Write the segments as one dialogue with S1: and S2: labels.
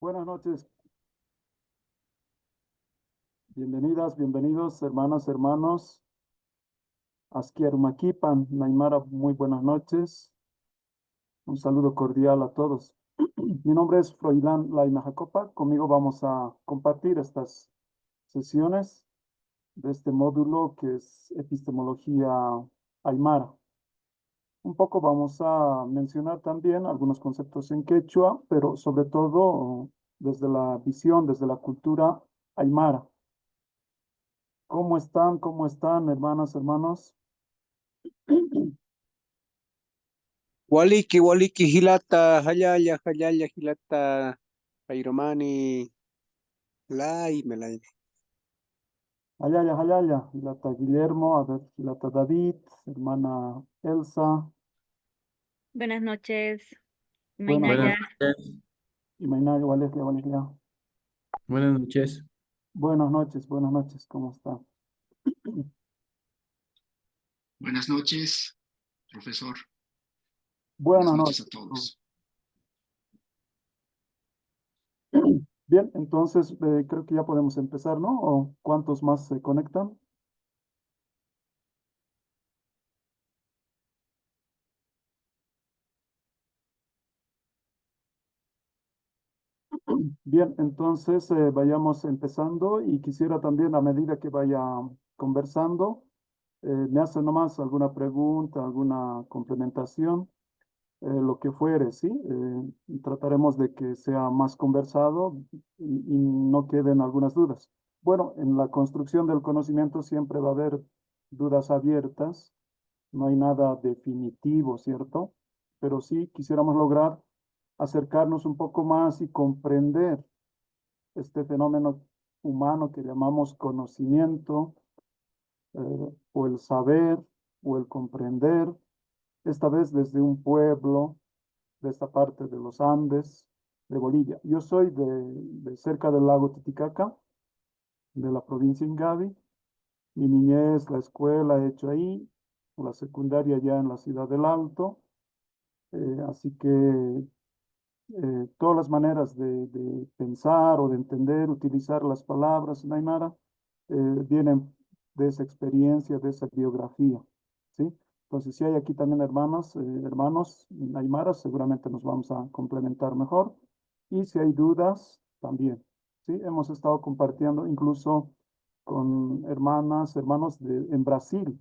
S1: Buenas noches, bienvenidas, bienvenidos, hermanas, hermanos. Asquiarumaquipan, Naimara, muy buenas noches. Un saludo cordial a todos. Mi nombre es Froilán Laima Jacopa. Conmigo vamos a compartir estas sesiones de este módulo que es epistemología aymara. Un poco vamos a mencionar también algunos conceptos en quechua, pero sobre todo desde la visión, desde la cultura aymara. ¿Cómo están? ¿Cómo están, hermanas, hermanos?
S2: Waliki hilata hayaya hilata Jairomani melay.
S1: Ayaya, Ayaya, Gilata Guillermo, a ver, Gilata David, hermana Elsa,
S3: Buenas noches,
S1: buenas
S3: Mainaya.
S4: Buenas
S1: noches,
S4: noches.
S1: y Mainaya, Valeria, Valeria.
S4: Buenas noches.
S1: Buenas noches, ¿cómo está?
S5: Buenas noches, profesor.
S1: Buenas
S5: Buenas noches
S1: noches.
S5: a todos.
S1: Bien, entonces creo que ya podemos empezar, ¿no? ¿O cuántos más se conectan? Bien, entonces vayamos empezando y quisiera también a medida que vaya conversando, me hace nomás alguna pregunta, alguna complementación, lo que fuere, ¿sí? Y trataremos de que sea más conversado y no queden algunas dudas. Bueno, en la construcción del conocimiento siempre va a haber dudas abiertas, no hay nada definitivo, ¿cierto? Pero sí quisiéramos lograr acercarnos un poco más y comprender este fenómeno humano que llamamos conocimiento, o el saber, o el comprender, esta vez desde un pueblo de esta parte de los Andes, de Bolivia. Yo soy de cerca del lago Titicaca, de la provincia Ingavi. Mi niñez, la escuela he hecho ahí, la secundaria ya en la ciudad del Alto. Así que todas las maneras de pensar o de entender, utilizar las palabras en Aymara, vienen de esa experiencia, de esa biografía, ¿sí? Entonces, si hay aquí también hermanas, hermanos en Aymara, seguramente nos vamos a complementar mejor. Y si hay dudas, también, ¿sí? Hemos estado compartiendo incluso con hermanas, hermanos en Brasil,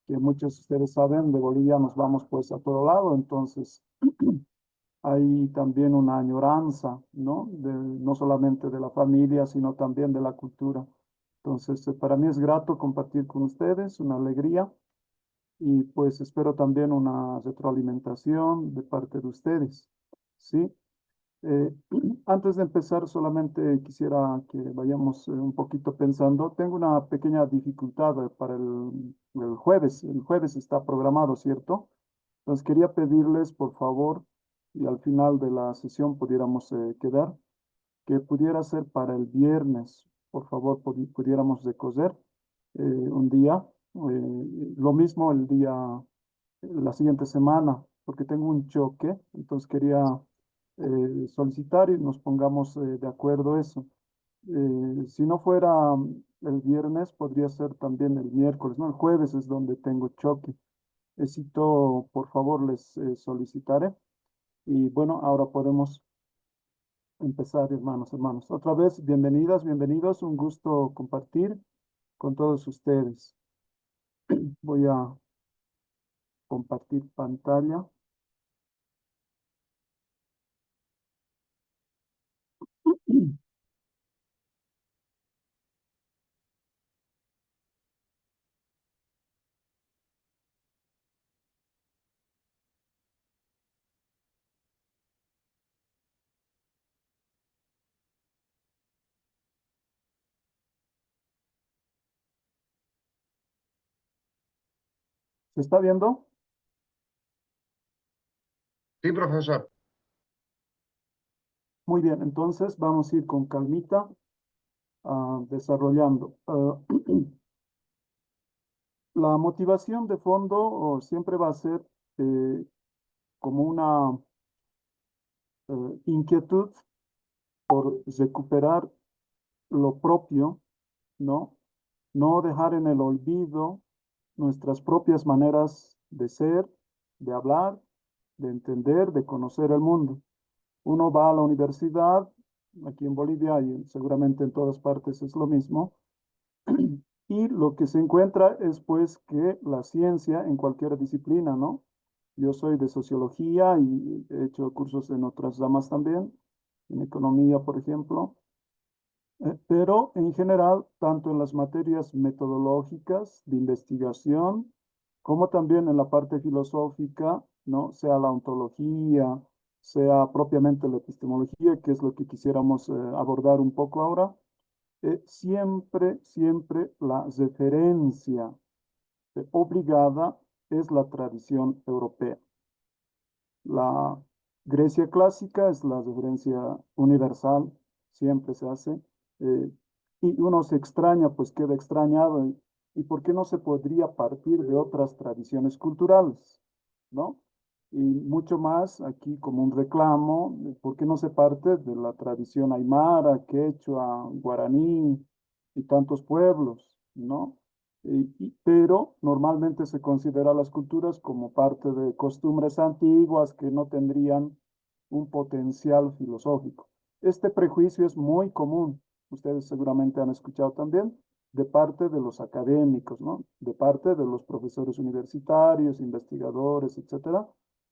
S1: que muchos de ustedes saben, de Bolivia nos vamos pues a todo lado, entonces hay también una añoranza, ¿no? No solamente de la familia, sino también de la cultura. Entonces, para mí es grato compartir con ustedes, una alegría, y pues espero también una retroalimentación de parte de ustedes, ¿sí? Eh, Antes de empezar, solamente quisiera que vayamos un poquito pensando. Tengo una pequeña dificultad para el jueves. El jueves está programado, ¿cierto? Entonces quería pedirles, por favor, y al final de la sesión pudiéramos quedar, que pudiera ser para el viernes, por favor, pudiéramos recoger un día. Lo mismo el día, la siguiente semana, porque tengo un choque, entonces quería solicitar y nos pongamos de acuerdo eso. Si no fuera el viernes, podría ser también el miércoles, ¿no? El jueves es donde tengo choque. Necesito, por favor, les solicitaré. Y bueno, ahora podemos empezar, hermanos, hermanos. Otra vez, bienvenidas, bienvenidos. Un gusto compartir con todos ustedes. Voy a compartir pantalla. ¿Se está viendo?
S5: Sí, profesor.
S1: Muy bien, entonces vamos a ir con calmita desarrollando. La motivación de fondo siempre va a ser como una inquietud por recuperar lo propio, ¿no? No dejar en el olvido nuestras propias maneras de ser, de hablar, de entender, de conocer el mundo. Uno va a la universidad, aquí en Bolivia y seguramente en todas partes es lo mismo, y lo que se encuentra es pues que la ciencia en cualquier disciplina, ¿no? Yo soy de sociología y he hecho cursos en otras ramas también, en economía, por ejemplo. Pero en general, tanto en las materias metodológicas de investigación, como también en la parte filosófica, ¿no? Sea la ontología, sea propiamente la epistemología, que es lo que quisiéramos abordar un poco ahora, siempre la referencia obligada es la tradición europea. La Grecia clásica es la referencia universal, siempre se hace, eh, y uno se extraña, pues queda extrañado, y ¿por qué no se podría partir de otras tradiciones culturales, ¿no? Y mucho más aquí como un reclamo, ¿por qué no se parte de la tradición aymara, quechua, guaraní y tantos pueblos, ¿no? Pero normalmente se considera las culturas como parte de costumbres antiguas que no tendrían un potencial filosófico. Este prejuicio es muy común, ustedes seguramente han escuchado también, de parte de los académicos, ¿no? De parte de los profesores universitarios, investigadores, etcétera,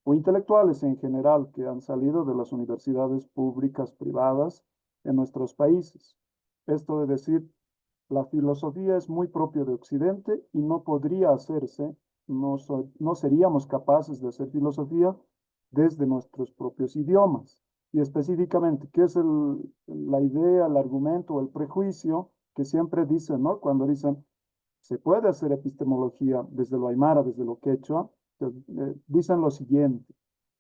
S1: o intelectuales en general que han salido de las universidades públicas, privadas en nuestros países. Esto de decir, la filosofía es muy propio de Occidente y no podría hacerse, no seríamos capaces de hacer filosofía desde nuestros propios idiomas. Y específicamente, ¿qué es la idea, el argumento o el prejuicio que siempre dicen, ¿no? Cuando dicen, se puede hacer epistemología desde lo aymara, desde lo quechua, dicen lo siguiente,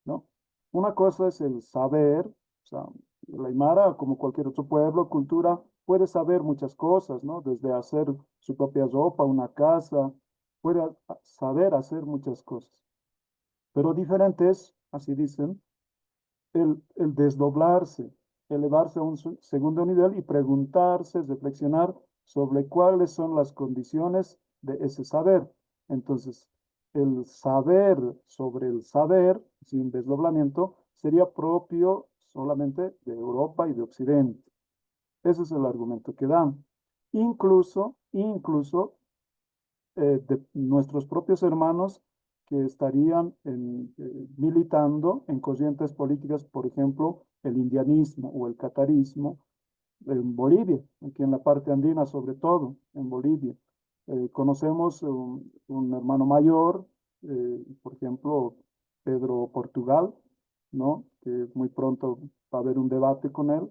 S1: ¿no? Una cosa es el saber, o sea, el aymara, como cualquier otro pueblo, cultura, puede saber muchas cosas, ¿no? Desde hacer su propia ropa, una casa, puede saber hacer muchas cosas. Pero diferente es, así dicen, el desdoblarse, elevarse a un segundo nivel y preguntarse, reflexionar sobre cuáles son las condiciones de ese saber. Entonces, el saber sobre el saber, sin desdoblamiento, sería propio solamente de Europa y de Occidente. Ese es el argumento que dan. Incluso de nuestros propios hermanos que estarían militando en corrientes políticas, por ejemplo, el indianismo o el catarismo en Bolivia, aquí en la parte andina sobre todo, en Bolivia. Conocemos un hermano mayor, por ejemplo, Pedro Portugal, ¿no? Que muy pronto va a haber un debate con él.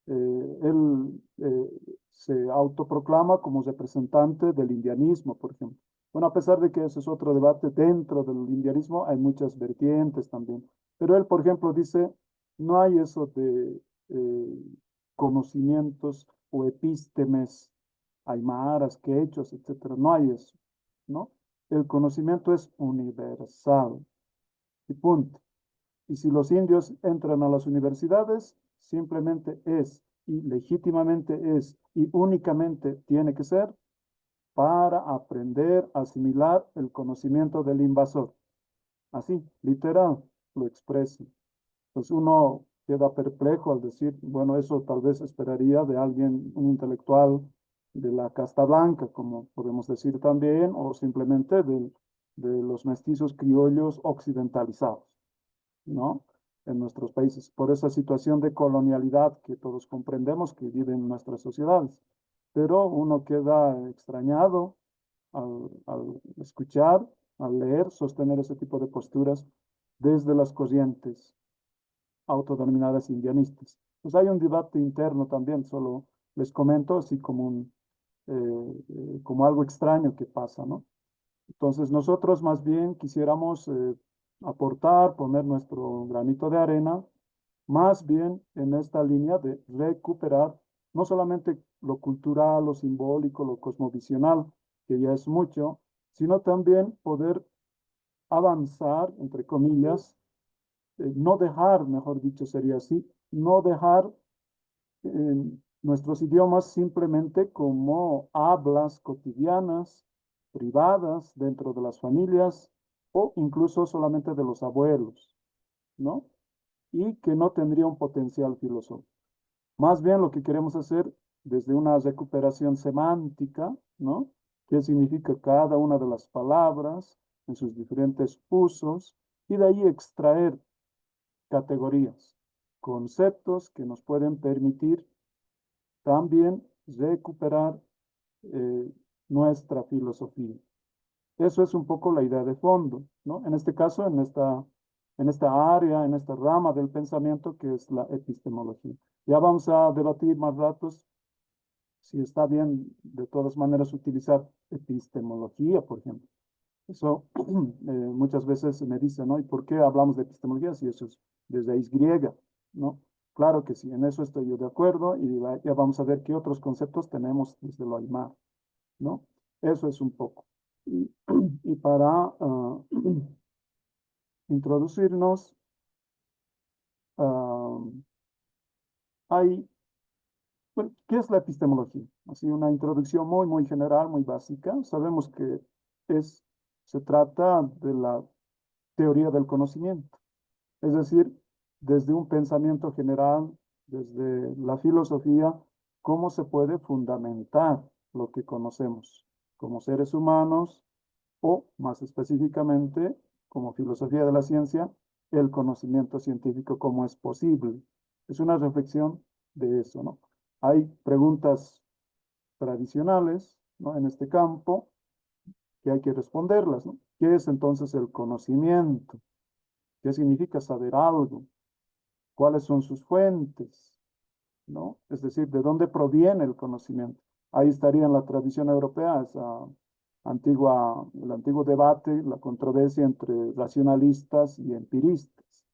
S1: Él se autoproclama como representante del indianismo, por ejemplo. Bueno, a pesar de que ese es otro debate dentro del indianismo, hay muchas vertientes también. Pero él, por ejemplo, dice, no hay eso de conocimientos o epístemes aymaras, quechos, etcétera. No hay eso, ¿no? El conocimiento es universal y punto. Y si los indios entran a las universidades, simplemente es y legítimamente es y únicamente tiene que ser para aprender a asimilar el conocimiento del invasor. Así, literal, lo expresa. Pues uno queda perplejo al decir, bueno, eso tal vez esperaría de alguien, un intelectual de la casta blanca, como podemos decir también, o simplemente de los mestizos criollos occidentalizados, ¿no? En nuestros países, por esa situación de colonialidad que todos comprendemos que vive en nuestras sociedades. Pero uno queda extrañado al escuchar, al leer, sostener ese tipo de posturas desde las corrientes autodenominadas indianistas. Pues hay un debate interno también, solo les comento así como, como algo extraño que pasa, ¿no? Entonces nosotros más bien quisiéramos aportar, poner nuestro granito de arena, más bien en esta línea de recuperar no solamente lo cultural, lo simbólico, lo cosmovisional, que ya es mucho, sino también poder avanzar, entre comillas, no dejar, mejor dicho, sería así, no dejar nuestros idiomas simplemente como hablas cotidianas, privadas, dentro de las familias o incluso solamente de los abuelos, ¿no? Y que no tendría un potencial filosófico. Más bien lo que queremos hacer desde una recuperación semántica, ¿no? ¿Qué significa cada una de las palabras en sus diferentes usos? Y de ahí extraer categorías, conceptos que nos pueden permitir también recuperar nuestra filosofía. Eso es un poco la idea de fondo, ¿no? En este caso, en esta área, en esta rama del pensamiento que es la epistemología. Ya vamos a debatir más ratos si está bien de todas maneras utilizar epistemología, por ejemplo. Eso muchas veces me dicen, ¿no? ¿Y por qué hablamos de epistemología si eso es de raíz griega, ¿no? Claro que sí, en eso estoy yo de acuerdo y ya vamos a ver qué otros conceptos tenemos desde lo aymara, ¿no? Eso es un poco. Y para introducirnos, hay, bueno, ¿qué es la epistemología? Así una introducción muy, muy general, muy básica. Sabemos que se trata de la teoría del conocimiento, es decir, desde un pensamiento general, desde la filosofía, cómo se puede fundamentar lo que conocemos como seres humanos o, más específicamente, como filosofía de la ciencia, el conocimiento científico, cómo es posible. Es una reflexión de eso, ¿no? Hay preguntas tradicionales, ¿no? En este campo que hay que responderlas, ¿no? ¿Qué es entonces el conocimiento? ¿Qué significa saber algo? ¿Cuáles son sus fuentes? ¿No? Es decir, ¿de dónde proviene el conocimiento? Ahí estaría en la tradición europea el antiguo debate, la controversia entre racionalistas y empiristas,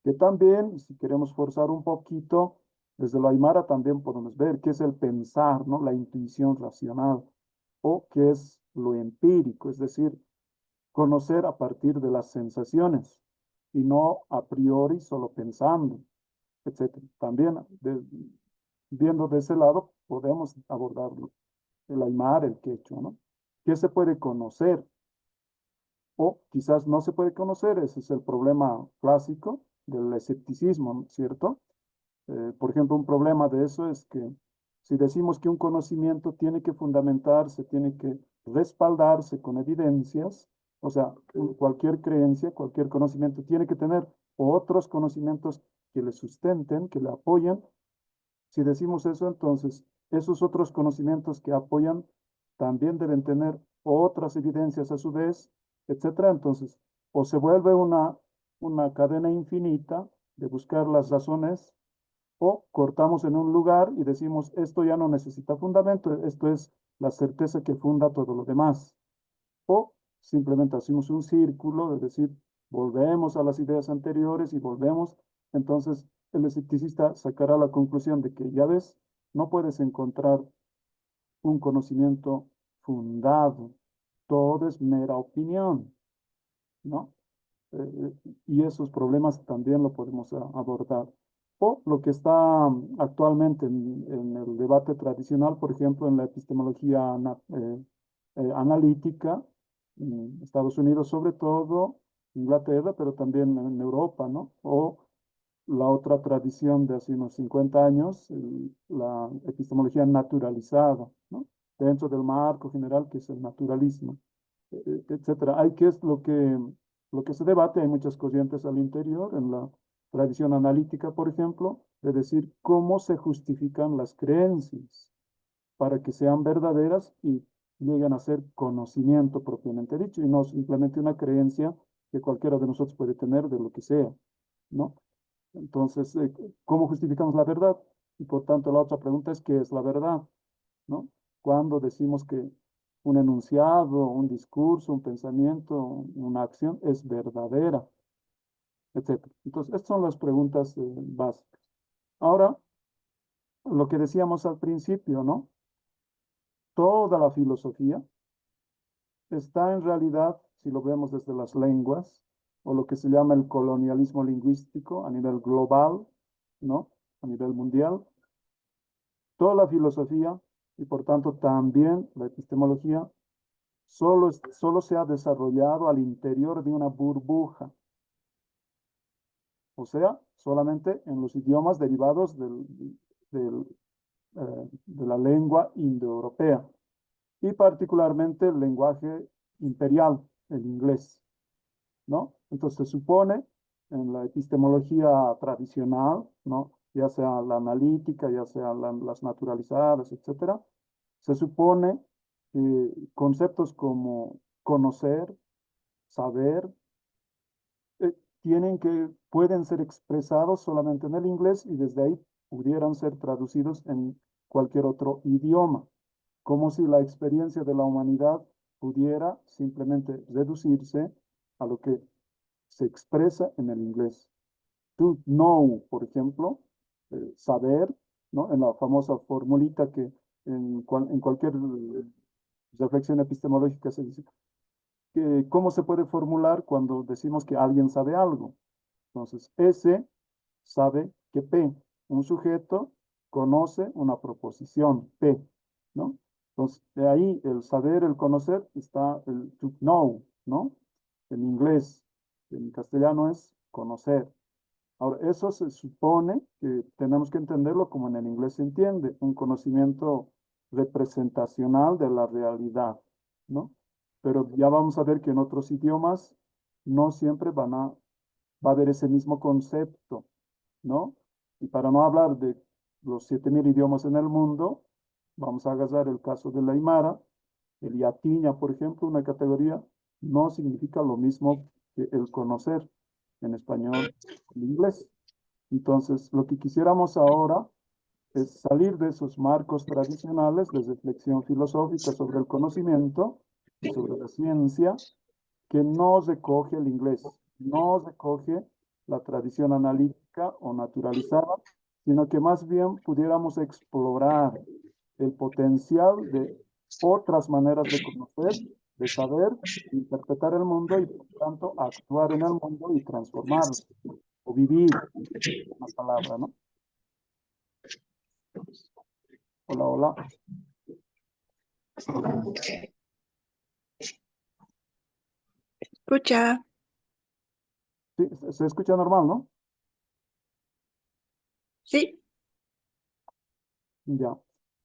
S1: que también, si queremos forzar un poquito, desde lo aymara también podemos ver qué es el pensar, ¿no? La intuición racional, o qué es lo empírico, es decir, conocer a partir de las sensaciones y no a priori solo pensando, etcétera. También viendo de ese lado podemos abordarlo, el aymara, el quechua, ¿no? ¿Qué se puede conocer? O quizás no se puede conocer, ese es el problema clásico del escepticismo, ¿no? ¿Cierto? Por ejemplo, un problema de eso es que si decimos que un conocimiento tiene que fundamentarse, tiene que respaldarse con evidencias, o sea, cualquier creencia, cualquier conocimiento tiene que tener otros conocimientos que le sustenten, que le apoyen. Si decimos eso, entonces esos otros conocimientos que apoyan también deben tener otras evidencias a su vez, etcétera. Entonces, o se vuelve una cadena infinita de buscar las razones, o cortamos en un lugar y decimos, esto ya no necesita fundamento, esto es la certeza que funda todo lo demás. O simplemente hacemos un círculo, es decir, volvemos a las ideas anteriores y volvemos. Entonces, el escepticista sacará la conclusión de que, ya ves, no puedes encontrar un conocimiento fundado, todo es mera opinión, ¿no? Y esos problemas también lo podemos abordar. O lo que está actualmente en el debate tradicional, por ejemplo, en la epistemología analítica, en Estados Unidos sobre todo, Inglaterra, pero también en Europa, ¿no? O la otra tradición de hace unos 50 años, la epistemología naturalizada, ¿no? Dentro del marco general que es el naturalismo, etcétera. Hay que es lo que se debate, hay muchas corrientes al interior, en la tradición analítica, por ejemplo, de decir cómo se justifican las creencias para que sean verdaderas y lleguen a ser conocimiento propiamente dicho, y no simplemente una creencia que cualquiera de nosotros puede tener de lo que sea, ¿no? Entonces, ¿cómo justificamos la verdad? Y por tanto, la otra pregunta es, ¿qué es la verdad? ¿No? Cuando decimos que un enunciado, un discurso, un pensamiento, una acción es verdadera, etcétera. Entonces, estas son las preguntas básicas. Ahora, lo que decíamos al principio, ¿no? Toda la filosofía está en realidad, si lo vemos desde las lenguas, o lo que se llama el colonialismo lingüístico a nivel global, ¿no? A nivel mundial, toda la filosofía y por tanto también la epistemología solo se ha desarrollado al interior de una burbuja, o sea, solamente en los idiomas derivados de la lengua indoeuropea y particularmente el lenguaje imperial, el inglés, ¿no? Entonces se supone en la epistemología tradicional, ¿no? Ya sea la analítica, ya sea las naturalizadas, etcétera, se supone que conceptos como conocer, saber, pueden ser expresados solamente en el inglés y desde ahí pudieran ser traducidos en cualquier otro idioma, como si la experiencia de la humanidad pudiera simplemente reducirse a lo que se expresa en el inglés. To know, por ejemplo, saber, ¿no? En la famosa formulita que en cualquier reflexión epistemológica se dice, ¿cómo se puede formular cuando decimos que alguien sabe algo? Entonces, S sabe que P, un sujeto conoce una proposición P, ¿no? Entonces, de ahí el saber, el conocer, está el to know, ¿no? En inglés, en castellano es conocer. Ahora, eso se supone que tenemos que entenderlo como en el inglés se entiende, un conocimiento representacional de la realidad, ¿no? Pero ya vamos a ver que en otros idiomas no siempre va a haber ese mismo concepto, ¿no? Y para no hablar de los 7000 idiomas en el mundo, vamos a agarrar el caso del Aymara, el Yatiña, por ejemplo, una categoría, no significa lo mismo que el conocer en español, en inglés. Entonces, lo que quisiéramos ahora es salir de esos marcos tradicionales de reflexión filosófica sobre el conocimiento y sobre la ciencia, que no recoge el inglés, no recoge la tradición analítica o naturalizada, sino que más bien pudiéramos explorar el potencial de otras maneras de conocer, de saber, de interpretar el mundo y por tanto actuar en el mundo y transformarlo o vivir una palabra, ¿no? Hola, hola.
S6: Escucha,
S1: Sí, se escucha normal, ¿no?
S6: sí,
S1: Ya.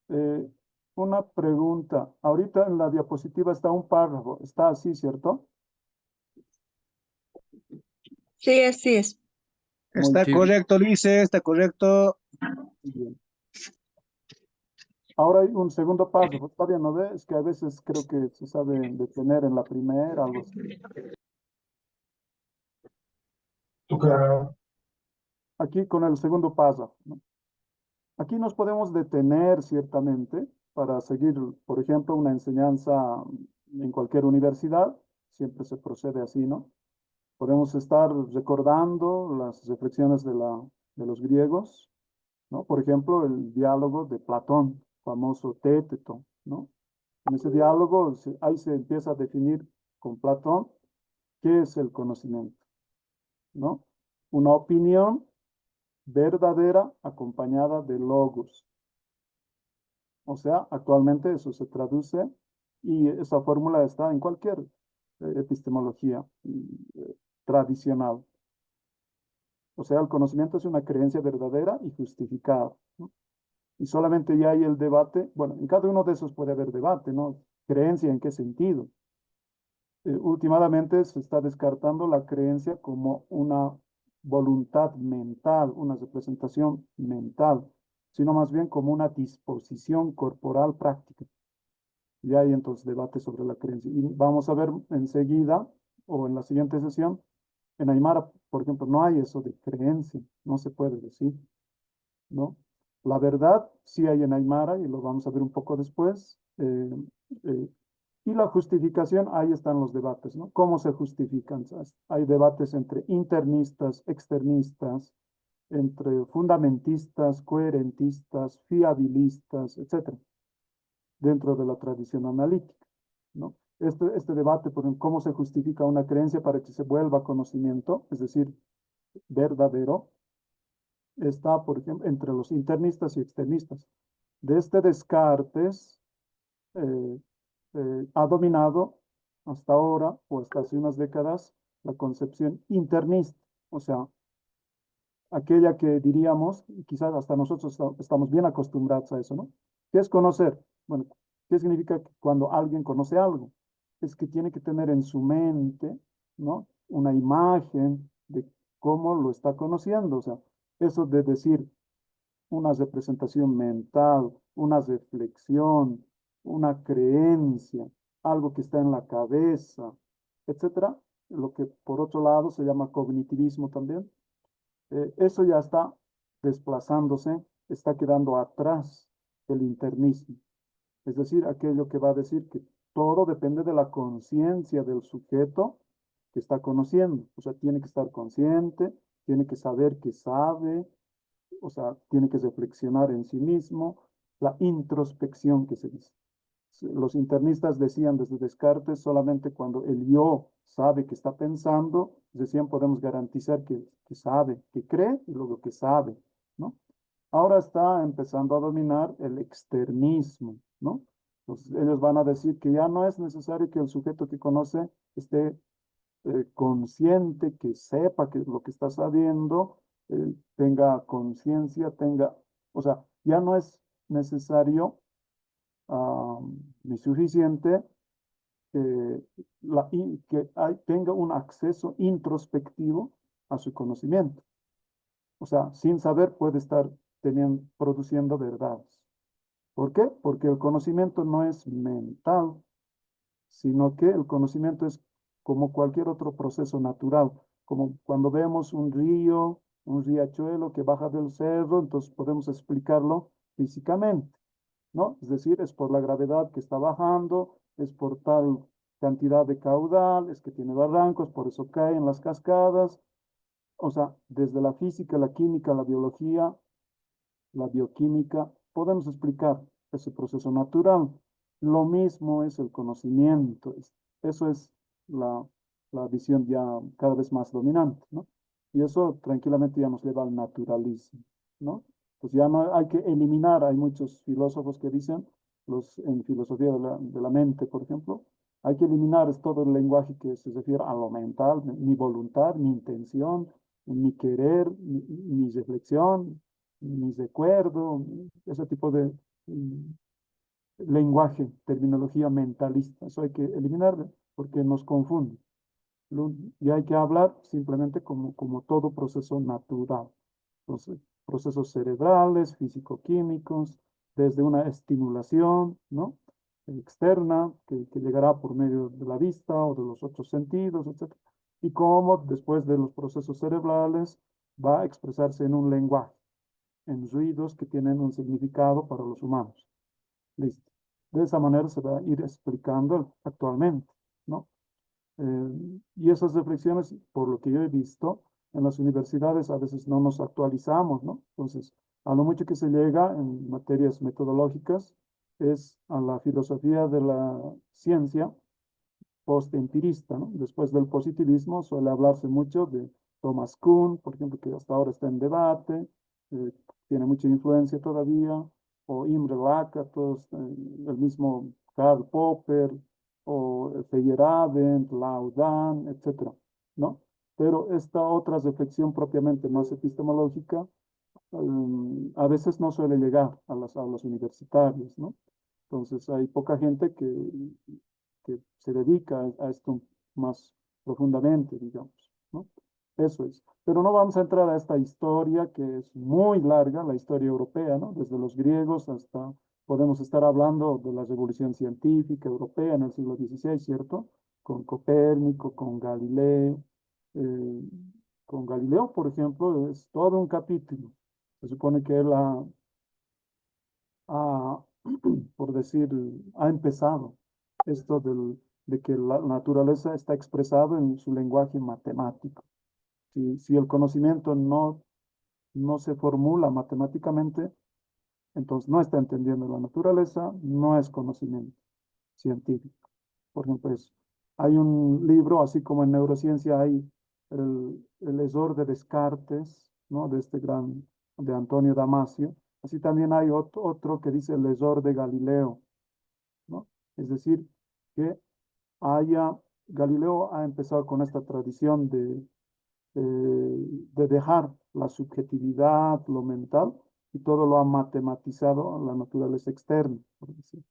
S1: Eh, una pregunta. Ahorita en la diapositiva está un párrafo. Está así, ¿cierto?
S6: sí, así es.
S2: Está
S4: Sí.
S2: correcto, Lice, está correcto.
S1: Bien. Ahora hay un segundo párrafo. Todavía no ve, es que a veces creo que se sabe detener en la primera, algo así. Aquí con el segundo párrafo, ¿no? Aquí nos podemos detener ciertamente para seguir, por ejemplo, una enseñanza en cualquier universidad. Siempre se procede así, ¿no? Podemos estar recordando las reflexiones de los griegos, ¿no? Por ejemplo, el diálogo de Platón, famoso Téteto, ¿no? En ese diálogo ahí se empieza a definir con Platón qué es el conocimiento, ¿no? Una opinión verdadera acompañada de logos. O sea, actualmente eso se traduce y esa fórmula está en cualquier epistemología tradicional. O sea, el conocimiento es una creencia verdadera y justificada, ¿no? Y solamente ya hay el debate, bueno, en cada uno de esos puede haber debate, ¿no? Creencia en qué sentido. Últimamente se está descartando la creencia como una voluntad mental, una representación mental, sino más bien como una disposición corporal práctica. Ya hay entonces debate sobre la creencia. Y vamos a ver enseguida, o en la siguiente sesión, en Aymara, por ejemplo, no hay eso de creencia, no se puede decir, ¿no? La verdad sí hay en Aymara y lo vamos a ver un poco después. Eh, y la justificación, ahí están los debates, ¿no? ¿Cómo se justifican? Hay debates entre internistas, externistas, entre fundamentistas, coherentistas, fiabilistas, etcétera, dentro de la tradición analítica, ¿no? Este debate, por ejemplo, cómo se justifica una creencia para que se vuelva conocimiento, es decir, verdadero, está, por ejemplo, entre los internistas y externistas. Desde Descartes ha dominado hasta ahora, o hasta hace unas décadas, la concepción internista, o sea, aquella que diríamos, y quizás hasta nosotros estamos bien acostumbrados a eso, ¿no? ¿Qué es conocer? Bueno, ¿qué significa cuando alguien conoce algo? Es que tiene que tener en su mente, ¿no? Una imagen de cómo lo está conociendo, o sea, eso de decir una representación mental, una reflexión, una creencia, algo que está en la cabeza, etcétera, lo que por otro lado se llama cognitivismo también. Eso ya está desplazándose, está quedando atrás el internismo. Es decir, aquello que va a decir que todo depende de la conciencia del sujeto que está conociendo. O sea, tiene que estar consciente, tiene que saber que sabe, o sea, tiene que reflexionar en sí mismo, la introspección que se dice. Los internistas decían desde Descartes, solamente cuando el yo sabe que está pensando, decían, podemos garantizar que sabe, que cree y luego que sabe, ¿no? Ahora está empezando a dominar el externismo, ¿no? Entonces, ellos van a decir que ya no es necesario que el sujeto que conoce esté consciente, que sepa que lo que está sabiendo, tenga conciencia, tenga, o sea, ya no es necesario ni suficiente tenga un acceso introspectivo a su conocimiento. O sea, sin saber puede estar produciendo verdades. ¿Por qué? Porque el conocimiento no es mental, sino que el conocimiento es como cualquier otro proceso natural, como cuando vemos un río, un riachuelo que baja del cerro, entonces podemos explicarlo físicamente, ¿no? Es decir, es por la gravedad que está bajando, es por tal cantidad de caudal, es que tiene barrancos, por eso caen las cascadas. O sea, desde la física, la química, la biología, la bioquímica, podemos explicar ese proceso natural. Lo mismo es el conocimiento. Eso es la visión ya cada vez más dominante, ¿no? Y eso tranquilamente ya nos lleva al naturalismo, ¿no? Pues ya no hay que eliminar, hay muchos filósofos que dicen, en filosofía de la mente, por ejemplo, hay que eliminar todo el lenguaje que se refiere a lo mental, mi voluntad, mi intención, mi querer, mi reflexión, mi recuerdo, ese tipo de lenguaje, terminología mentalista. Eso hay que eliminarlo porque nos confunde. Y hay que hablar simplemente como todo proceso natural. Entonces, procesos cerebrales, físico-químicos, desde una estimulación, ¿no? Externa, que llegará por medio de la vista o de los otros sentidos, etc. Y cómo después de los procesos cerebrales va a expresarse en un lenguaje, en ruidos que tienen un significado para los humanos. Listo. De esa manera se va a ir explicando actualmente, ¿no? Y esas reflexiones, por lo que yo he visto, en las universidades a veces no nos actualizamos, ¿no? Entonces, a lo mucho que se llega en materias metodológicas es a la filosofía de la ciencia post-empirista, ¿no? Después del positivismo suele hablarse mucho de Thomas Kuhn, por ejemplo, que hasta ahora está en debate, tiene mucha influencia todavía, o Imre Lakatos, el mismo Karl Popper, o Feyerabend, Laudan, etcétera, ¿no? Pero esta otra reflexión propiamente más epistemológica a veces no suele llegar a las aulas universitarias, ¿no? Entonces hay poca gente que se dedica a esto más profundamente, digamos, ¿no? Eso es. Pero no vamos a entrar a esta historia que es muy larga, la historia europea, ¿no? Desde los griegos hasta, podemos estar hablando de la revolución científica europea en el siglo XVI, ¿cierto? Con Copérnico, eh, con Galileo, por ejemplo, es todo un capítulo. Se supone que él ha por decir, ha empezado esto de que la naturaleza está expresado en su lenguaje matemático. Si el conocimiento no se formula matemáticamente, entonces no está entendiendo la naturaleza, no es conocimiento científico. Por ejemplo, hay un libro, así como en neurociencia hay el error de Descartes, ¿no? De Antonio Damasio, Así también hay otro que dice el lesor de Galileo, ¿no? Es decir, que Galileo ha empezado con esta tradición de dejar la subjetividad, lo mental, y todo lo ha matematizado a la naturaleza externa, por decir.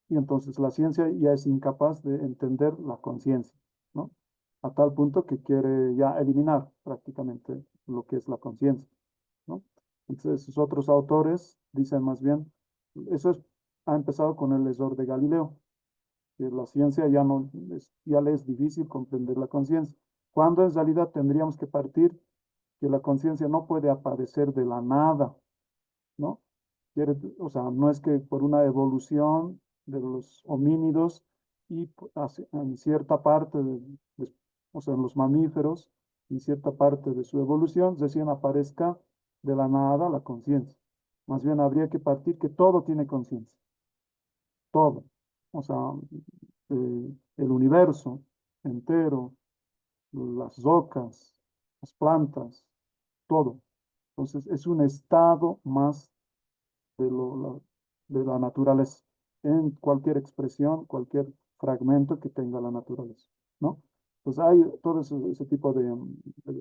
S1: Y entonces la ciencia ya es incapaz de entender la conciencia, ¿no? A tal punto que quiere ya eliminar prácticamente lo que es la conciencia, ¿no? Entonces, sus otros autores dicen más bien, ha empezado con el lesor de Galileo, que la ciencia ya no ya le es difícil comprender la conciencia, cuando en realidad tendríamos que partir que la conciencia no puede aparecer de la nada, ¿no? O sea, no es que por una evolución de los homínidos y en cierta parte, o sea, en los mamíferos, en cierta parte de su evolución, recién aparezca de la nada la conciencia. Más bien habría que partir que todo tiene conciencia, todo. O sea, el universo entero, las rocas, las plantas, todo. Entonces, es un estado más de la naturaleza, en cualquier expresión, cualquier fragmento que tenga la naturaleza, ¿no? Pues hay todo ese tipo de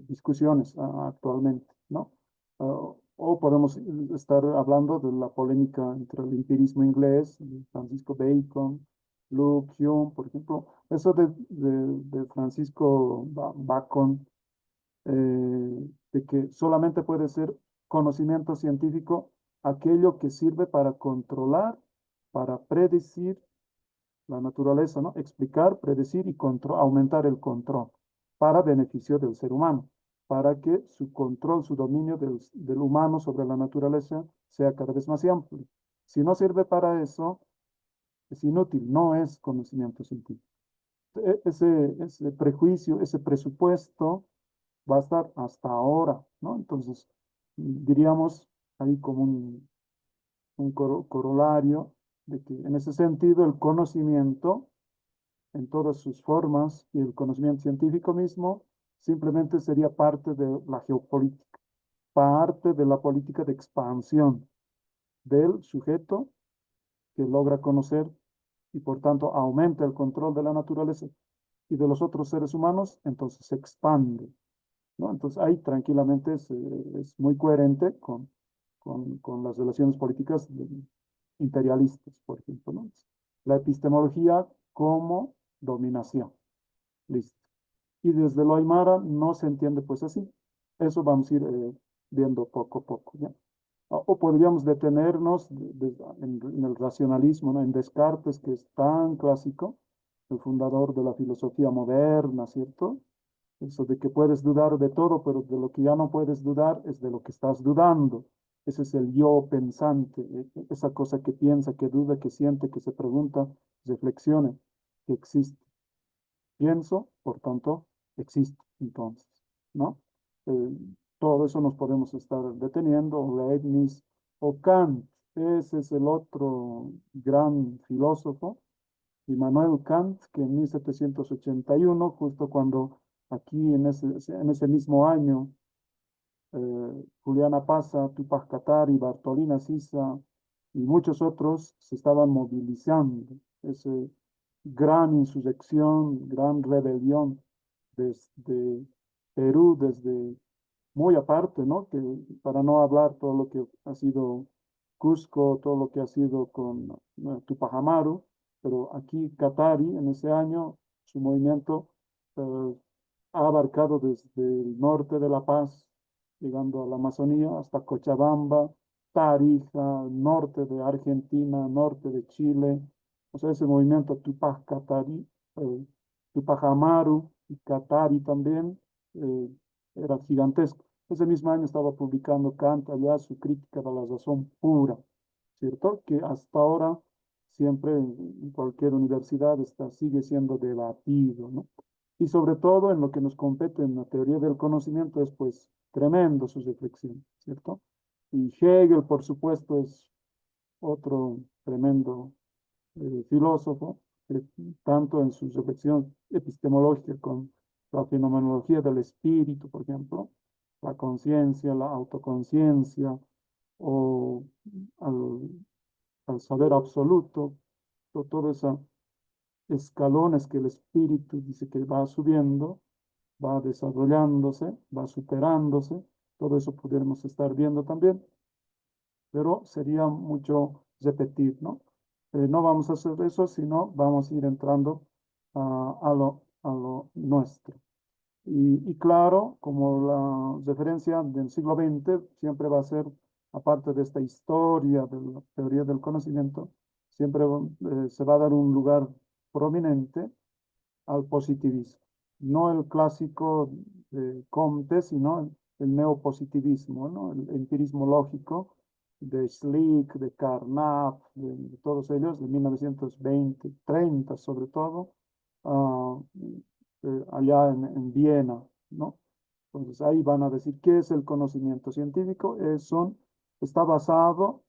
S1: discusiones actualmente, ¿no? O podemos estar hablando de la polémica entre el empirismo inglés, de Francisco Bacon, Luke Hume, por ejemplo. Eso de Francisco Bacon, de que solamente puede ser conocimiento científico aquello que sirve para controlar, para predecir la naturaleza, ¿no? Explicar, predecir y aumentar el control para beneficio del ser humano, para que su control, su dominio del humano sobre la naturaleza sea cada vez más amplio. Si no sirve para eso, es inútil, no es conocimiento científico. Ese prejuicio, ese presupuesto va a estar hasta ahora, ¿no? Entonces, diríamos ahí como un corolario de que en ese sentido el conocimiento en todas sus formas y el conocimiento científico mismo simplemente sería parte de la geopolítica, parte de la política de expansión del sujeto que logra conocer y por tanto aumenta el control de la naturaleza y de los otros seres humanos, entonces se expande, ¿no? Entonces ahí tranquilamente es muy coherente con las relaciones políticas imperialistas, por ejemplo, ¿no? La epistemología como dominación. Listo. Y desde lo aymara no se entiende pues así. Eso vamos a ir viendo poco a poco, ¿ya? O podríamos detenernos en el racionalismo, ¿no? En Descartes, que es tan clásico, el fundador de la filosofía moderna, ¿cierto? Eso de que puedes dudar de todo, pero de lo que ya no puedes dudar es de lo que estás dudando. Ese es el yo pensante, esa cosa que piensa, que duda, que siente, que se pregunta, reflexione, que existe. Pienso, por tanto, existe entonces, ¿no? Eh, Todo eso nos podemos estar deteniendo, Leibniz o Kant, ese es el otro gran filósofo, Immanuel Kant, que en 1781, justo cuando aquí en ese mismo año, Juliana Pazza, Tupac Katari, Bartolina Sisa y muchos otros se estaban movilizando. Ese gran insurrección, gran rebelión desde Perú, desde muy aparte, ¿no? Que para no hablar todo lo que ha sido Cusco, todo lo que ha sido con Tupac Amaru, pero aquí Katari en ese año, su movimiento eh, ha abarcado desde el norte de La Paz, llegando a la Amazonía, hasta Cochabamba, Tarija, norte de Argentina, norte de Chile. O sea, ese movimiento Tupac Katari, Tupac Amaru y Katari también era gigantesco. Ese mismo año estaba publicando Kant allá su crítica de la razón pura, ¿cierto? Que hasta ahora siempre en cualquier universidad sigue siendo debatido, ¿no? Y sobre todo en lo que nos compete en la teoría del conocimiento es pues tremendo su reflexión, ¿cierto? Y Hegel, por supuesto, es otro tremendo filósofo, que tanto en su reflexión epistemológica con la fenomenología del espíritu, por ejemplo, la conciencia, la autoconciencia, o al saber absoluto, todo esos escalones que el espíritu dice que va subiendo, va desarrollándose, va superándose, todo eso pudiéramos estar viendo también, pero sería mucho repetir, ¿no? No vamos a hacer eso, sino vamos a ir entrando a lo nuestro. Y claro, como la referencia del siglo XX siempre va a ser, aparte de esta historia de la teoría del conocimiento, siempre se va a dar un lugar prominente al positivismo. No el clásico de Comte, sino el neopositivismo, ¿no? El empirismo lógico de Schlick, de Carnap, de todos ellos, de 1920, 30 sobre todo, ah, allá Viena, ¿no? Entonces ahí van a decir qué es el conocimiento científico. Está basado,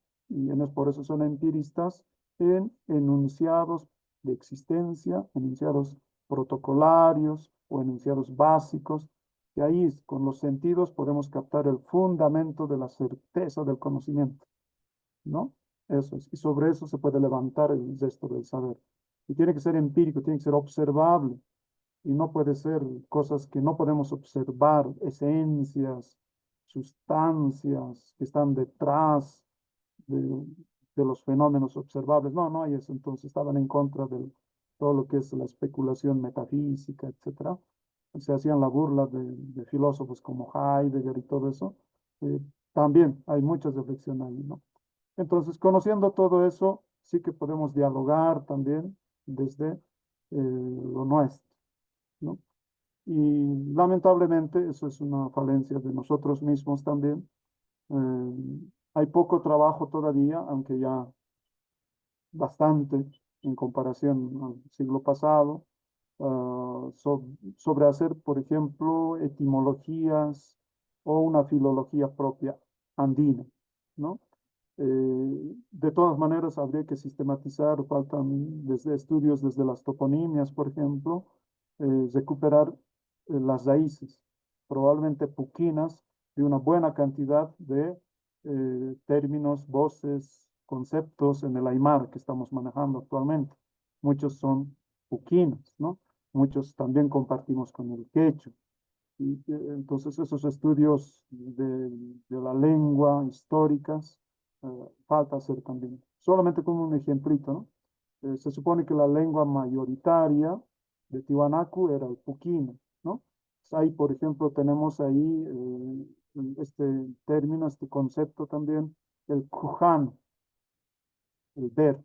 S1: por eso son empiristas, en enunciados de existencia, enunciados protocolarios o enunciados básicos, y ahí con los sentidos podemos captar el fundamento de la certeza del conocimiento, ¿no? Eso es. Y sobre eso se puede levantar el resto del saber. Y tiene que ser empírico, tiene que ser observable, y no puede ser cosas que no podemos observar, esencias, sustancias que están detrás de, de los fenómenos observables. No, no hay eso. Entonces estaban en contra de todo lo que es la especulación metafísica, etcétera. Se hacían la burla de filósofos como Heidegger y todo eso. También hay mucha reflexión ahí, ¿no? Entonces, conociendo todo eso, sí que podemos dialogar también desde lo nuestro, ¿no? Y lamentablemente eso es una falencia de nosotros mismos también. Hay poco trabajo todavía, aunque ya bastante en comparación al siglo pasado, sobre hacer, por ejemplo, etimologías o una filología propia andina, ¿no? De todas maneras, habría que sistematizar, faltan desde estudios desde las toponimias, por ejemplo, recuperar las raíces, probablemente puquinas, de una buena cantidad de términos, voces, conceptos en el Aymara que estamos manejando actualmente. Muchos son puquinas, ¿no? Muchos también compartimos con el quechua. Y entonces esos estudios de la lengua históricas falta hacer también. Solamente como un ejemplito, ¿no? Se supone que la lengua mayoritaria de Tiwanaku era el puquino, ¿no? Ahí, por ejemplo, tenemos ahí este término, este concepto también, el kujano, el ver,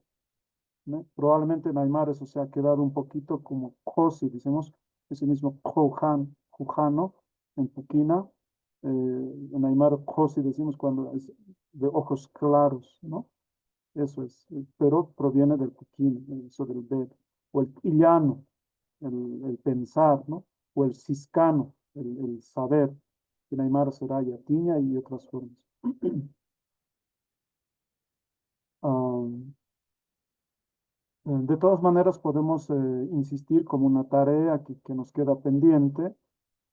S1: ¿no? Probablemente en Aymara eso se ha quedado un poquito como josi, decimos, ese mismo jujano, en puquina, en Aymara josi decimos cuando es de ojos claros, ¿no? Eso es, pero proviene del puquín, eso del ver, o el illano, el pensar, ¿no? O el ciscano, el saber, en Aymara será yatiña y otras formas. De todas maneras, podemos insistir como una tarea que nos queda pendiente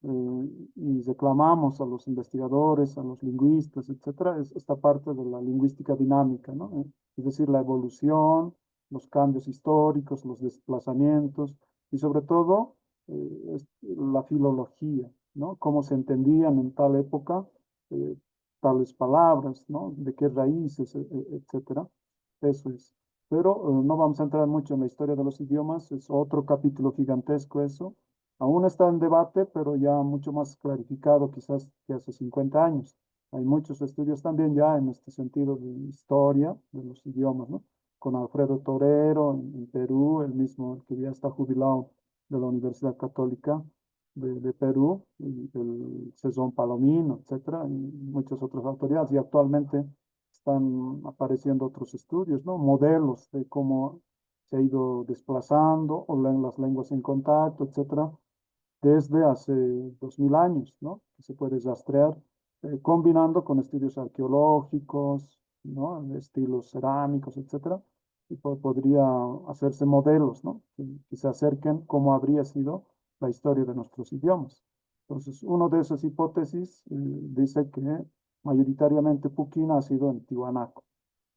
S1: y reclamamos a los investigadores, a los lingüistas, etcétera, es esta parte de la lingüística dinámica, ¿no? Es decir, la evolución, los cambios históricos, los desplazamientos y sobre todo la filología, ¿no? Cómo se entendían en tal época tales palabras, ¿no? De qué raíces, etcétera. Eso es. Pero no vamos a entrar mucho en la historia de los idiomas, es otro capítulo gigantesco eso. Aún está en debate, pero ya mucho más clarificado quizás que hace 50 años. Hay muchos estudios también ya en este sentido de historia de los idiomas, ¿no? Con Alfredo Torero en Perú, el mismo que ya está jubilado de la Universidad Católica de Perú, y el Cesón Palomino, etcétera, y muchas otras autoridades. Y actualmente están apareciendo otros estudios, ¿no? Modelos de cómo se ha ido desplazando o las lenguas en contacto, etcétera, desde hace 2000 años, ¿no? Que se puede rastrear, combinando con estudios arqueológicos, ¿no? De estilos cerámicos, etcétera, y podría hacerse modelos, ¿no? Que se acerquen cómo habría sido la historia de nuestros idiomas. Entonces, uno de esas hipótesis dice que mayoritariamente puquina ha sido en Tiwanaku,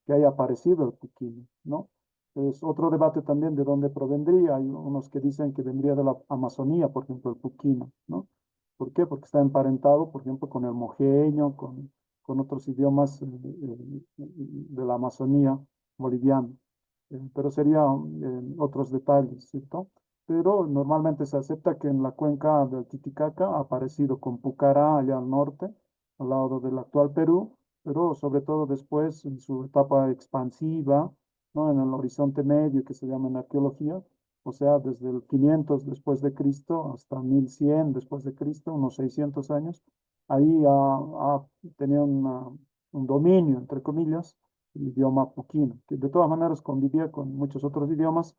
S1: que haya aparecido el puquina, ¿no? Es otro debate también de dónde provendría. Hay unos que dicen que vendría de la Amazonía, por ejemplo, el puquina, ¿no? ¿Por qué? Porque está emparentado, por ejemplo, con el mojeño, con otros idiomas de la Amazonía boliviana. Pero serían otros detalles, ¿cierto? Pero normalmente se acepta que en la cuenca del Titicaca ha aparecido con Pucará allá al norte, al lado del actual Perú, pero sobre todo después en su etapa expansiva, ¿no? En el Horizonte Medio, que se llama en arqueología, o sea, desde el 500 después de Cristo hasta 1100 después de Cristo, unos 600 años, ahí ha tenido un dominio, entre comillas, el idioma puquino, que de todas maneras convivía con muchos otros idiomas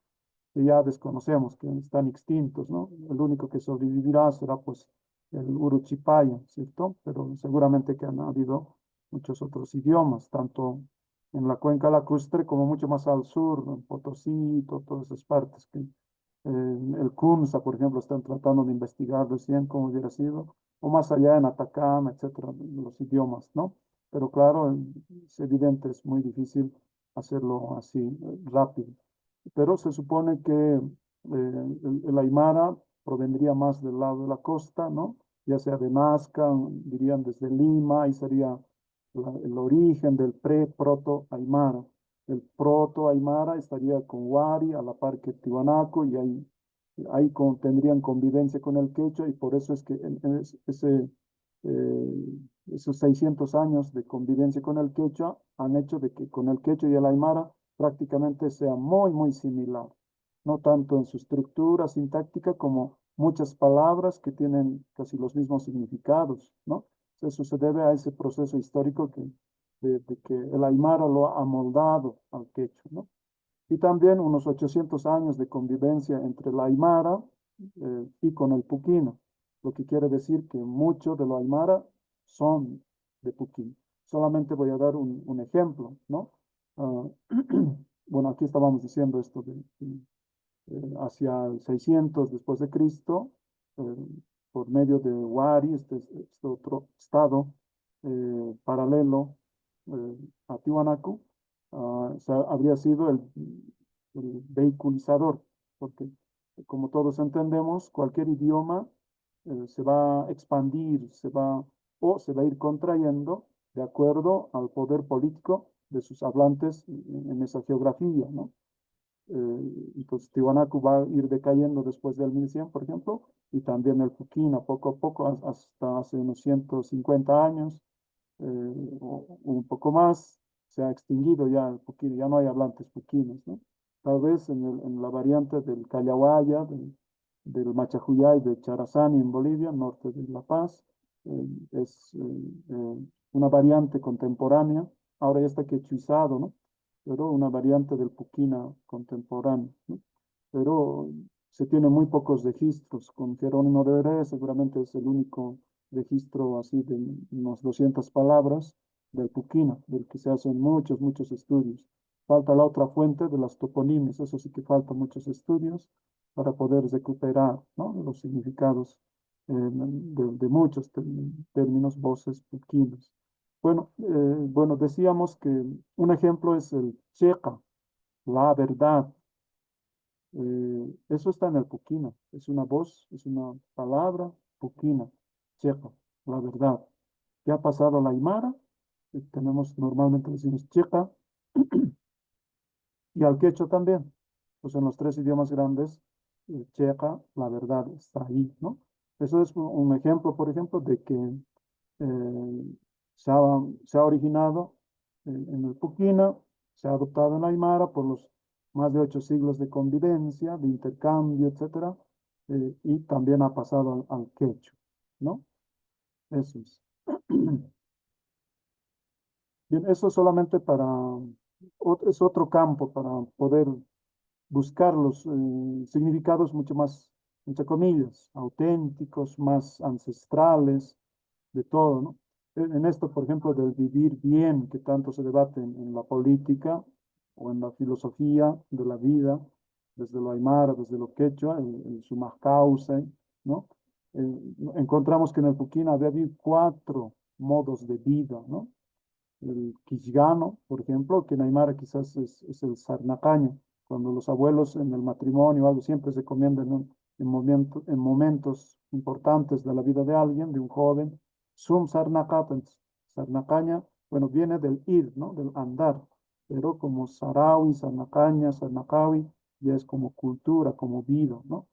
S1: que ya desconocemos, que están extintos, ¿no? El único que sobrevivirá será pues el Uruchipaya, ¿cierto? Pero seguramente que han habido muchos otros idiomas, tanto en la cuenca lacustre como mucho más al sur, en Potosí, todas esas partes que el CUNSA, por ejemplo, están tratando de investigar recién cómo hubiera sido, o más allá en Atacama, etcétera, los idiomas, ¿no? Pero claro, es evidente, es muy difícil hacerlo así rápido. Pero se supone que el Aymara provendría más del lado de la costa, ¿no? Ya sea de Nazca, dirían desde Lima, ahí sería el origen del pre-proto-Aymara. El proto-Aymara estaría con Wari, a la par que Tiwanaku, y ahí tendrían convivencia con el quechua, y por eso es que esos 600 años de convivencia con el quechua han hecho de que con el quechua y el Aymara prácticamente sea muy, muy similar, no tanto en su estructura sintáctica como muchas palabras que tienen casi los mismos significados, ¿no? Eso se debe a ese proceso histórico de que el Aymara lo ha amoldado al quechua, ¿no? Y también unos 800 años de convivencia entre el Aymara y con el puquino, lo que quiere decir que muchos de los Aymara son de puquino. Solamente voy a dar un ejemplo, ¿no? Ah, bueno, aquí estábamos diciendo esto hacia el 600 después de Cristo, eh, por medio de Wari, este otro estado paralelo a Tiwanaku, o sea, habría sido el vehiculizador, porque como todos entendemos, cualquier idioma se va a expandir, se va a ir contrayendo de acuerdo al poder político de sus hablantes en esa geografía, ¿no? Entonces Tiwanaku va a ir decayendo después del 1100, por ejemplo, y también el Puquina poco a poco, hasta hace unos 150 años, o un poco más, se ha extinguido ya el Puquina, ya no hay hablantes puquinos, ¿no? Tal vez en la variante del Callahuaya, del Machajuyay, de Charazani en Bolivia, norte de La Paz, es una variante contemporánea, ahora ya está quechuizado, ¿no? Pero una variante del Puquina contemporáneo, ¿no? Pero se tienen muy pocos registros. Con Jerónimo de Herrera seguramente es el único registro así de unas 200 palabras del Puquina, del que se hacen muchos, muchos estudios. Falta la otra fuente de las toponimias, eso sí que falta muchos estudios para poder recuperar, ¿no? Los significados de muchos términos, voces puquinos. Bueno, decíamos que un ejemplo es el checa, la verdad. Eso está en el puquina, es una voz, es una palabra puquina, checa, la verdad. ¿Qué ha pasado a la aymara? Normalmente decimos checa, y al quechua también. Pues en los tres idiomas grandes, checa, la verdad está ahí, ¿no? Eso es un ejemplo, por ejemplo, de que se ha, se ha originado en el Puquina, se ha adoptado en Aymara por los más de 8 siglos de convivencia, de intercambio, etcétera, y también ha pasado al quechua, ¿no? Eso es. Bien, eso solamente es otro campo para poder buscar los significados mucho más, entre comillas, auténticos, más ancestrales, de todo, ¿no? En esto, por ejemplo, del vivir bien, que tanto se debate en la política o en la filosofía de la vida, desde lo aymara, desde lo quechua, el sumacauce, ¿no? Encontramos que en el Puquina había habido 4 modos de vida, ¿no? El quillano, por ejemplo, que en Aymara quizás es el sarnacaña, cuando los abuelos en el matrimonio o algo siempre se comienzan en momentos importantes de la vida de alguien, de un joven, sum sarnacata, sarnacaña, bueno, viene del ir, ¿no? Del andar, pero como sarawi, sarnacaña, sarnacawi, ya es como cultura, como vida, ¿no?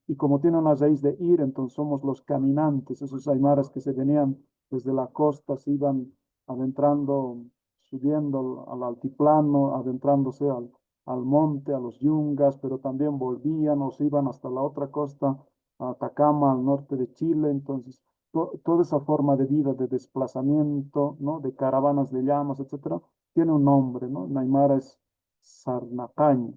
S1: Y como tiene una raíz de ir, entonces somos los caminantes, esos aymaras que se venían desde la costa, se iban adentrando, subiendo al altiplano, adentrándose al monte, a los yungas, pero también volvían o se iban hasta la otra costa, a Atacama, al norte de Chile. Entonces, toda esa forma de vida, de desplazamiento, ¿no? De caravanas de llamas, etcétera, tiene un nombre, ¿no? En Aymara es Sarnacaña,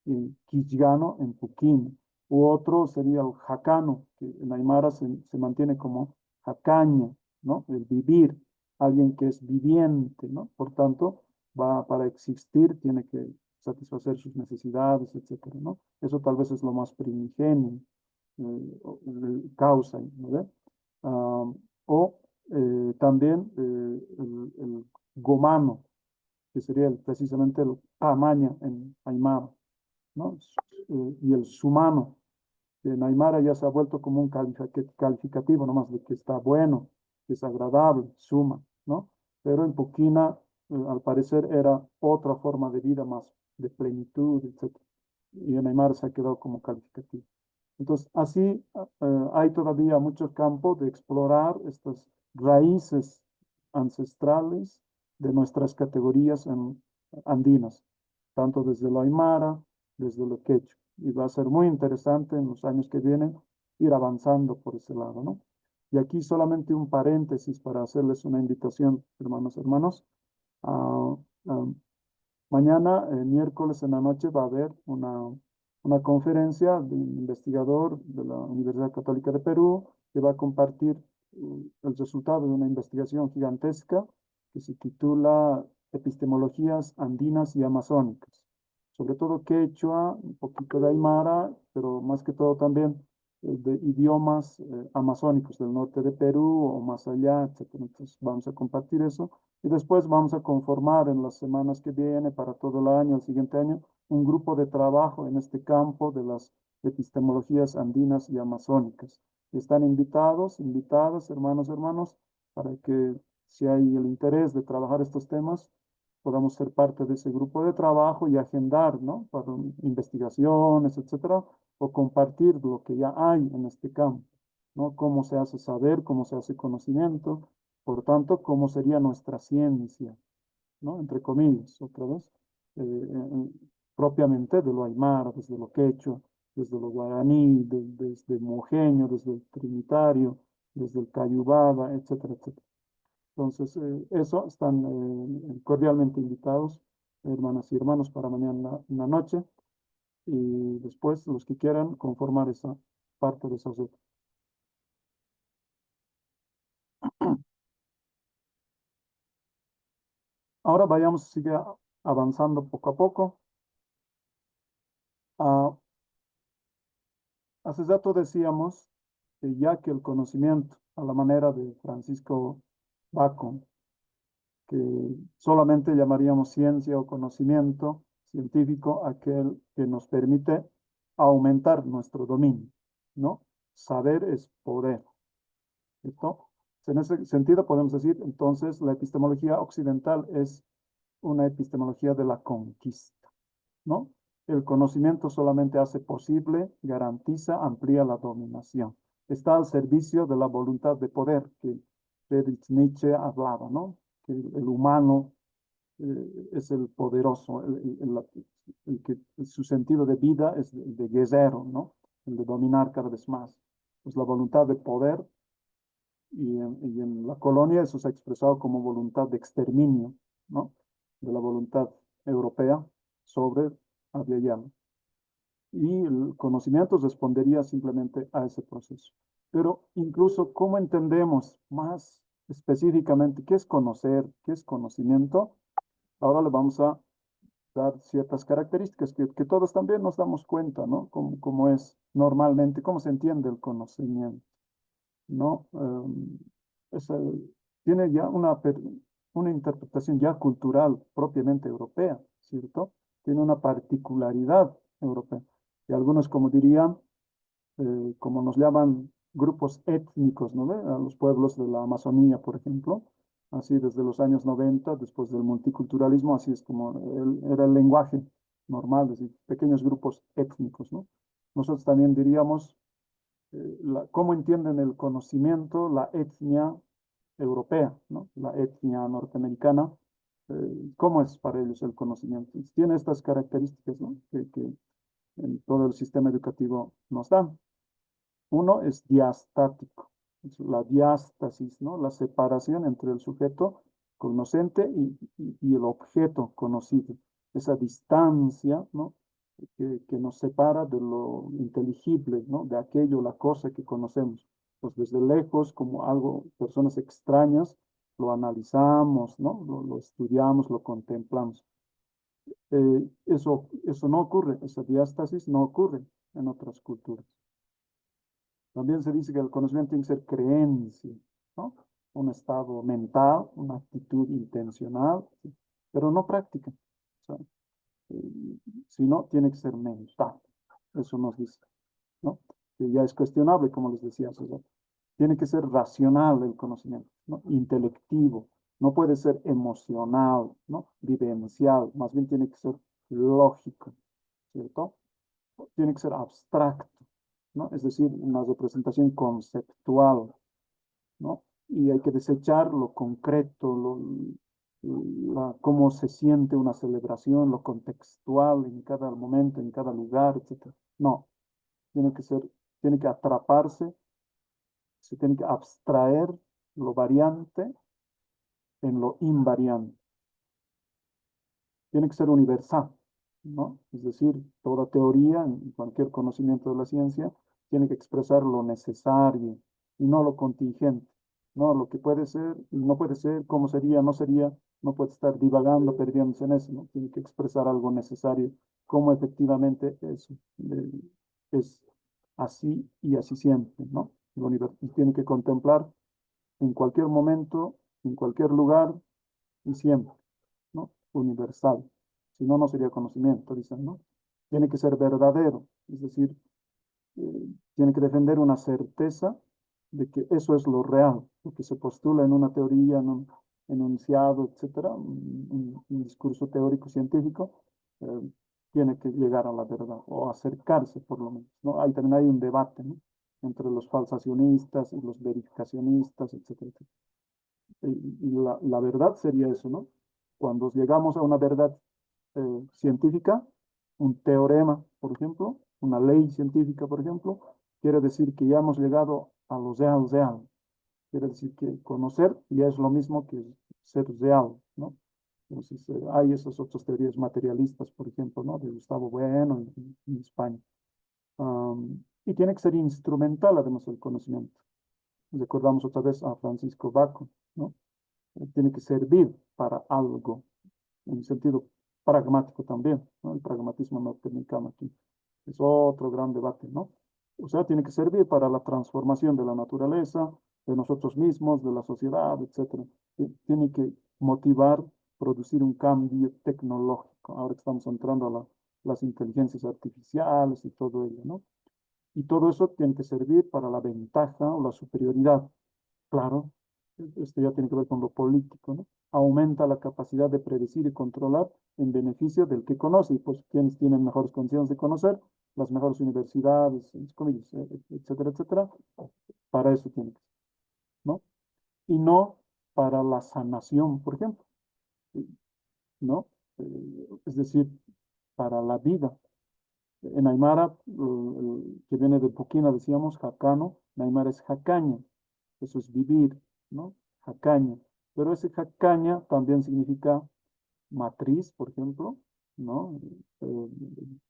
S1: en Quillano, en Puquín. U otro sería el Jacano, que en Aymara se mantiene como Jacaña, ¿no? El vivir, alguien que es viviente, ¿no? Por tanto, para existir tiene que satisfacer sus necesidades, etcétera, ¿no? Eso tal vez es lo más primigenio, causa, ¿no ve? Ah, o también el gomano, que sería precisamente el tamaño en Aymara, ¿no? Y el sumano, que en Aymara ya se ha vuelto como un calificativo nomás de que está bueno, que es agradable, suma, ¿no? Pero en Puquina, al parecer, era otra forma de vida más de plenitud, etc. Y en Aymara se ha quedado como calificativo. Entonces, así hay todavía mucho campo de explorar estas raíces ancestrales de nuestras categorías andinas, tanto desde lo aymara, desde lo quechua. Y va a ser muy interesante en los años que vienen ir avanzando por ese lado, ¿no? Y aquí solamente un paréntesis para hacerles una invitación, hermanos. Ah, ah, mañana, miércoles en la noche, va a haber una conferencia de un investigador de la Universidad Católica de Perú que va a compartir el resultado de una investigación gigantesca que se titula Epistemologías andinas y amazónicas. Sobre todo quechua, un poquito de aymara, pero más que todo también de idiomas amazónicos del norte de Perú o más allá, etcétera. Entonces vamos a compartir eso. Y después vamos a conformar en las semanas que vienen, para todo el año, el siguiente año, un grupo de trabajo en este campo de las epistemologías andinas y amazónicas. Están invitadas, hermanos, para que si hay el interés de trabajar estos temas, podamos ser parte de ese grupo de trabajo y agendar, ¿no? Para investigaciones, etcétera, o compartir lo que ya hay en este campo, ¿no? Cómo se hace saber, cómo se hace conocimiento, por tanto, cómo sería nuestra ciencia, ¿no? Entre comillas, otra vez, propiamente de lo aymara, desde lo quechua, desde lo guaraní, desde el mojeño, desde el trinitario, desde el cayubada, etcétera, etcétera. Entonces, eso, están cordialmente invitados, hermanas y hermanos, para mañana en la noche, y después los que quieran conformar esa parte de esa red. Ahora vayamos, sigue avanzando poco a poco. Hace rato decíamos que ya que el conocimiento, a la manera de Francisco Bacon, que solamente llamaríamos ciencia o conocimiento científico aquel que nos permite aumentar nuestro dominio, ¿no? Saber es poder, ¿cierto? En ese sentido podemos decir, entonces, la epistemología occidental es una epistemología de la conquista, ¿no? El conocimiento solamente hace posible, garantiza, amplía la dominación. Está al servicio de la voluntad de poder que Friedrich Nietzsche hablaba, ¿no? Que el humano es el poderoso, el que su sentido de vida es el de guerrero, ¿no? El de dominar cada vez más. Pues la voluntad de poder, y en la colonia eso se ha expresado como voluntad de exterminio, ¿no? De la voluntad europea sobre Abiyama. Y el conocimiento respondería simplemente a ese proceso. Pero incluso, ¿cómo entendemos más específicamente qué es conocer, qué es conocimiento? Ahora le vamos a dar ciertas características que todos también nos damos cuenta, ¿no? Cómo es normalmente, cómo se entiende el conocimiento, ¿no? Es tiene ya una interpretación ya cultural propiamente europea, ¿cierto? Tiene una particularidad europea. Y algunos, como dirían, como nos llaman grupos étnicos, ¿no ve? A los pueblos de la Amazonía, por ejemplo, así desde los años 90, después del multiculturalismo, así es como era el lenguaje normal, es decir, pequeños grupos étnicos, ¿no? Nosotros también diríamos, ¿cómo entienden el conocimiento la etnia europea, ¿no? La etnia norteamericana? ¿Cómo es para ellos el conocimiento? Tiene estas características, ¿no? Que en todo el sistema educativo nos dan. Uno es diastático, es la diástasis, ¿no? La separación entre el sujeto conocente y el objeto conocido. Esa distancia, ¿no? Que nos separa de lo inteligible, ¿no? De aquello, la cosa que conocemos. Pues desde lejos, como algo, personas extrañas, lo analizamos, ¿no? Lo estudiamos, lo contemplamos. Eso no ocurre, esa diástasis no ocurre en otras culturas. También se dice que el conocimiento tiene que ser creencia, ¿no? Un estado mental, una actitud intencional, ¿sí? Pero no práctica. O sea, si no, tiene que ser mental. Eso nos dice, ¿no? Que ya es cuestionable, como les decía hace rato. Tiene que ser racional el conocimiento, ¿no? Intelectivo. No puede ser emocional, ¿no? Vivencial. Más bien tiene que ser lógico, ¿cierto? Tiene que ser abstracto, ¿no? Es decir, una representación conceptual, ¿no? Y hay que desechar lo concreto, cómo se siente una celebración, lo contextual en cada momento, en cada lugar, etc. No, tiene que atraparse, se tiene que abstraer lo variante en lo invariante. Tiene que ser universal, ¿no? Es decir, toda teoría, en cualquier conocimiento de la ciencia, tiene que expresar lo necesario y no lo contingente, ¿no? Lo que puede ser y no puede ser, cómo sería, no sería, no puede estar divagando, perdiéndose en eso, ¿no? Tiene que expresar algo necesario, cómo efectivamente eso es así y así siempre, ¿no? Y tiene que contemplar en cualquier momento, en cualquier lugar y siempre, ¿no? Universal. Si no, no sería conocimiento, dicen, ¿no? Tiene que ser verdadero, es decir, tiene que defender una certeza de que eso es lo real, lo que se postula en una teoría, en un enunciado, etcétera, un discurso teórico científico, tiene que llegar a la verdad o acercarse por lo menos, ¿no? Ahí también hay un debate, ¿no? Entre los falsacionistas y los verificacionistas, etcétera, etcétera. Y la verdad sería eso, ¿no? Cuando llegamos a una verdad científica, un teorema, por ejemplo, una ley científica, por ejemplo, quiere decir que ya hemos llegado a lo real, real. Quiere decir que conocer ya es lo mismo que ser real, ¿no? Entonces, hay esas otras teorías materialistas, por ejemplo, ¿no? De Gustavo Bueno en España. Y tiene que ser instrumental, además, el conocimiento. Recordamos otra vez a Francisco Bacon, ¿no? Tiene que servir para algo, en sentido pragmático también, ¿no? El pragmatismo norteamericano aquí es otro gran debate, ¿no? O sea, tiene que servir para la transformación de la naturaleza, de nosotros mismos, de la sociedad, etcétera. Tiene que motivar, producir un cambio tecnológico. Ahora que estamos entrando a las inteligencias artificiales y todo ello, ¿no? Y todo eso tiene que servir para la ventaja o la superioridad. Claro, esto ya tiene que ver con lo político, ¿no? Aumenta la capacidad de predecir y controlar en beneficio del que conoce, y pues quienes tienen mejores condiciones de conocer, las mejores universidades, comillas, etcétera, etcétera, para eso tiene que ser, ¿no? Y no para la sanación, por ejemplo, ¿no? Es decir, para la vida. En Aymara, que viene de Puquina, decíamos, jacano, en Aymara es jacaña, eso es vivir, ¿no? Jacaña. Pero ese jacaña también significa matriz, por ejemplo, ¿no?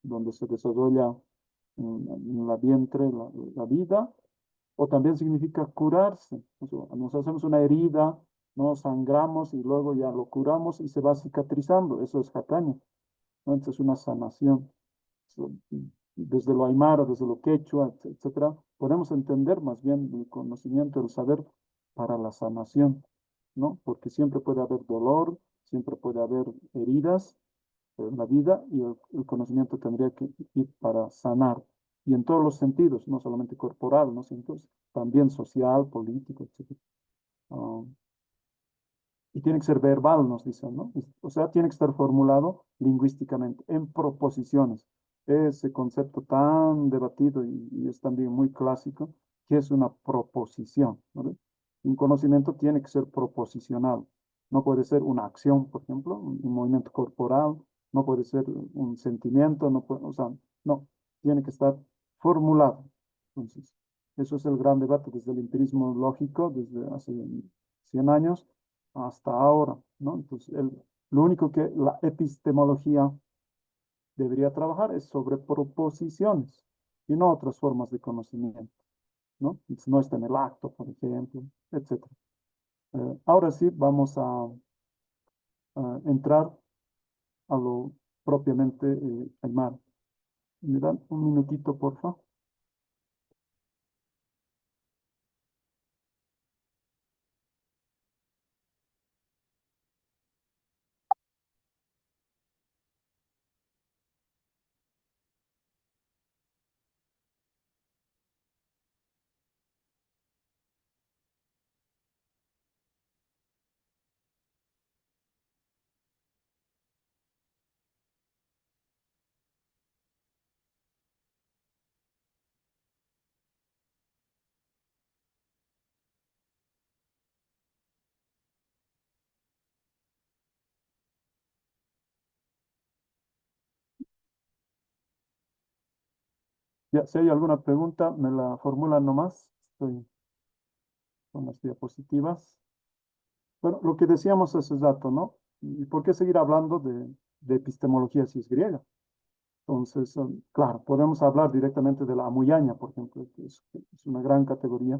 S1: Donde se desarrolla en la vientre la vida, o también significa curarse. O sea, nos hacemos una herida, ¿no? Sangramos y luego ya lo curamos y se va cicatrizando, eso es jacaña, ¿no? Entonces es una sanación. Desde lo aymara, desde lo quechua, etcétera, podemos entender más bien el conocimiento, el saber para la sanación, ¿no? Porque siempre puede haber dolor, siempre puede haber heridas en la vida y el conocimiento tendría que ir para sanar. Y en todos los sentidos, no solamente corporal, ¿no? Entonces, también social, político, etc. Ah, y tiene que ser verbal, nos dicen, ¿no? O sea, tiene que estar formulado lingüísticamente, en proposiciones. Ese concepto tan debatido y es también muy clásico, que es una proposición, ¿no? Un conocimiento tiene que ser proposicional. No puede ser una acción, por ejemplo, un movimiento corporal, no puede ser un sentimiento, no puede, o sea, no, tiene que estar formulado. Entonces, eso es el gran debate desde el empirismo lógico, desde hace 100 años hasta ahora, ¿no? Entonces, lo único que la epistemología debería trabajar es sobre proposiciones y no otras formas de conocimiento, ¿no? Entonces, no está en el acto, por ejemplo, etcétera. Ahora sí, vamos a entrar a lo propiamente Aymara. ¿Me dan un minutito, por favor? Ya, si hay alguna pregunta, me la formulan nomás. Estoy con las diapositivas. Bueno, lo que decíamos hace rato, ¿no? ¿Y por qué seguir hablando de epistemología si es griega? Entonces, claro, podemos hablar directamente de la amuyaña, por ejemplo, que es una gran categoría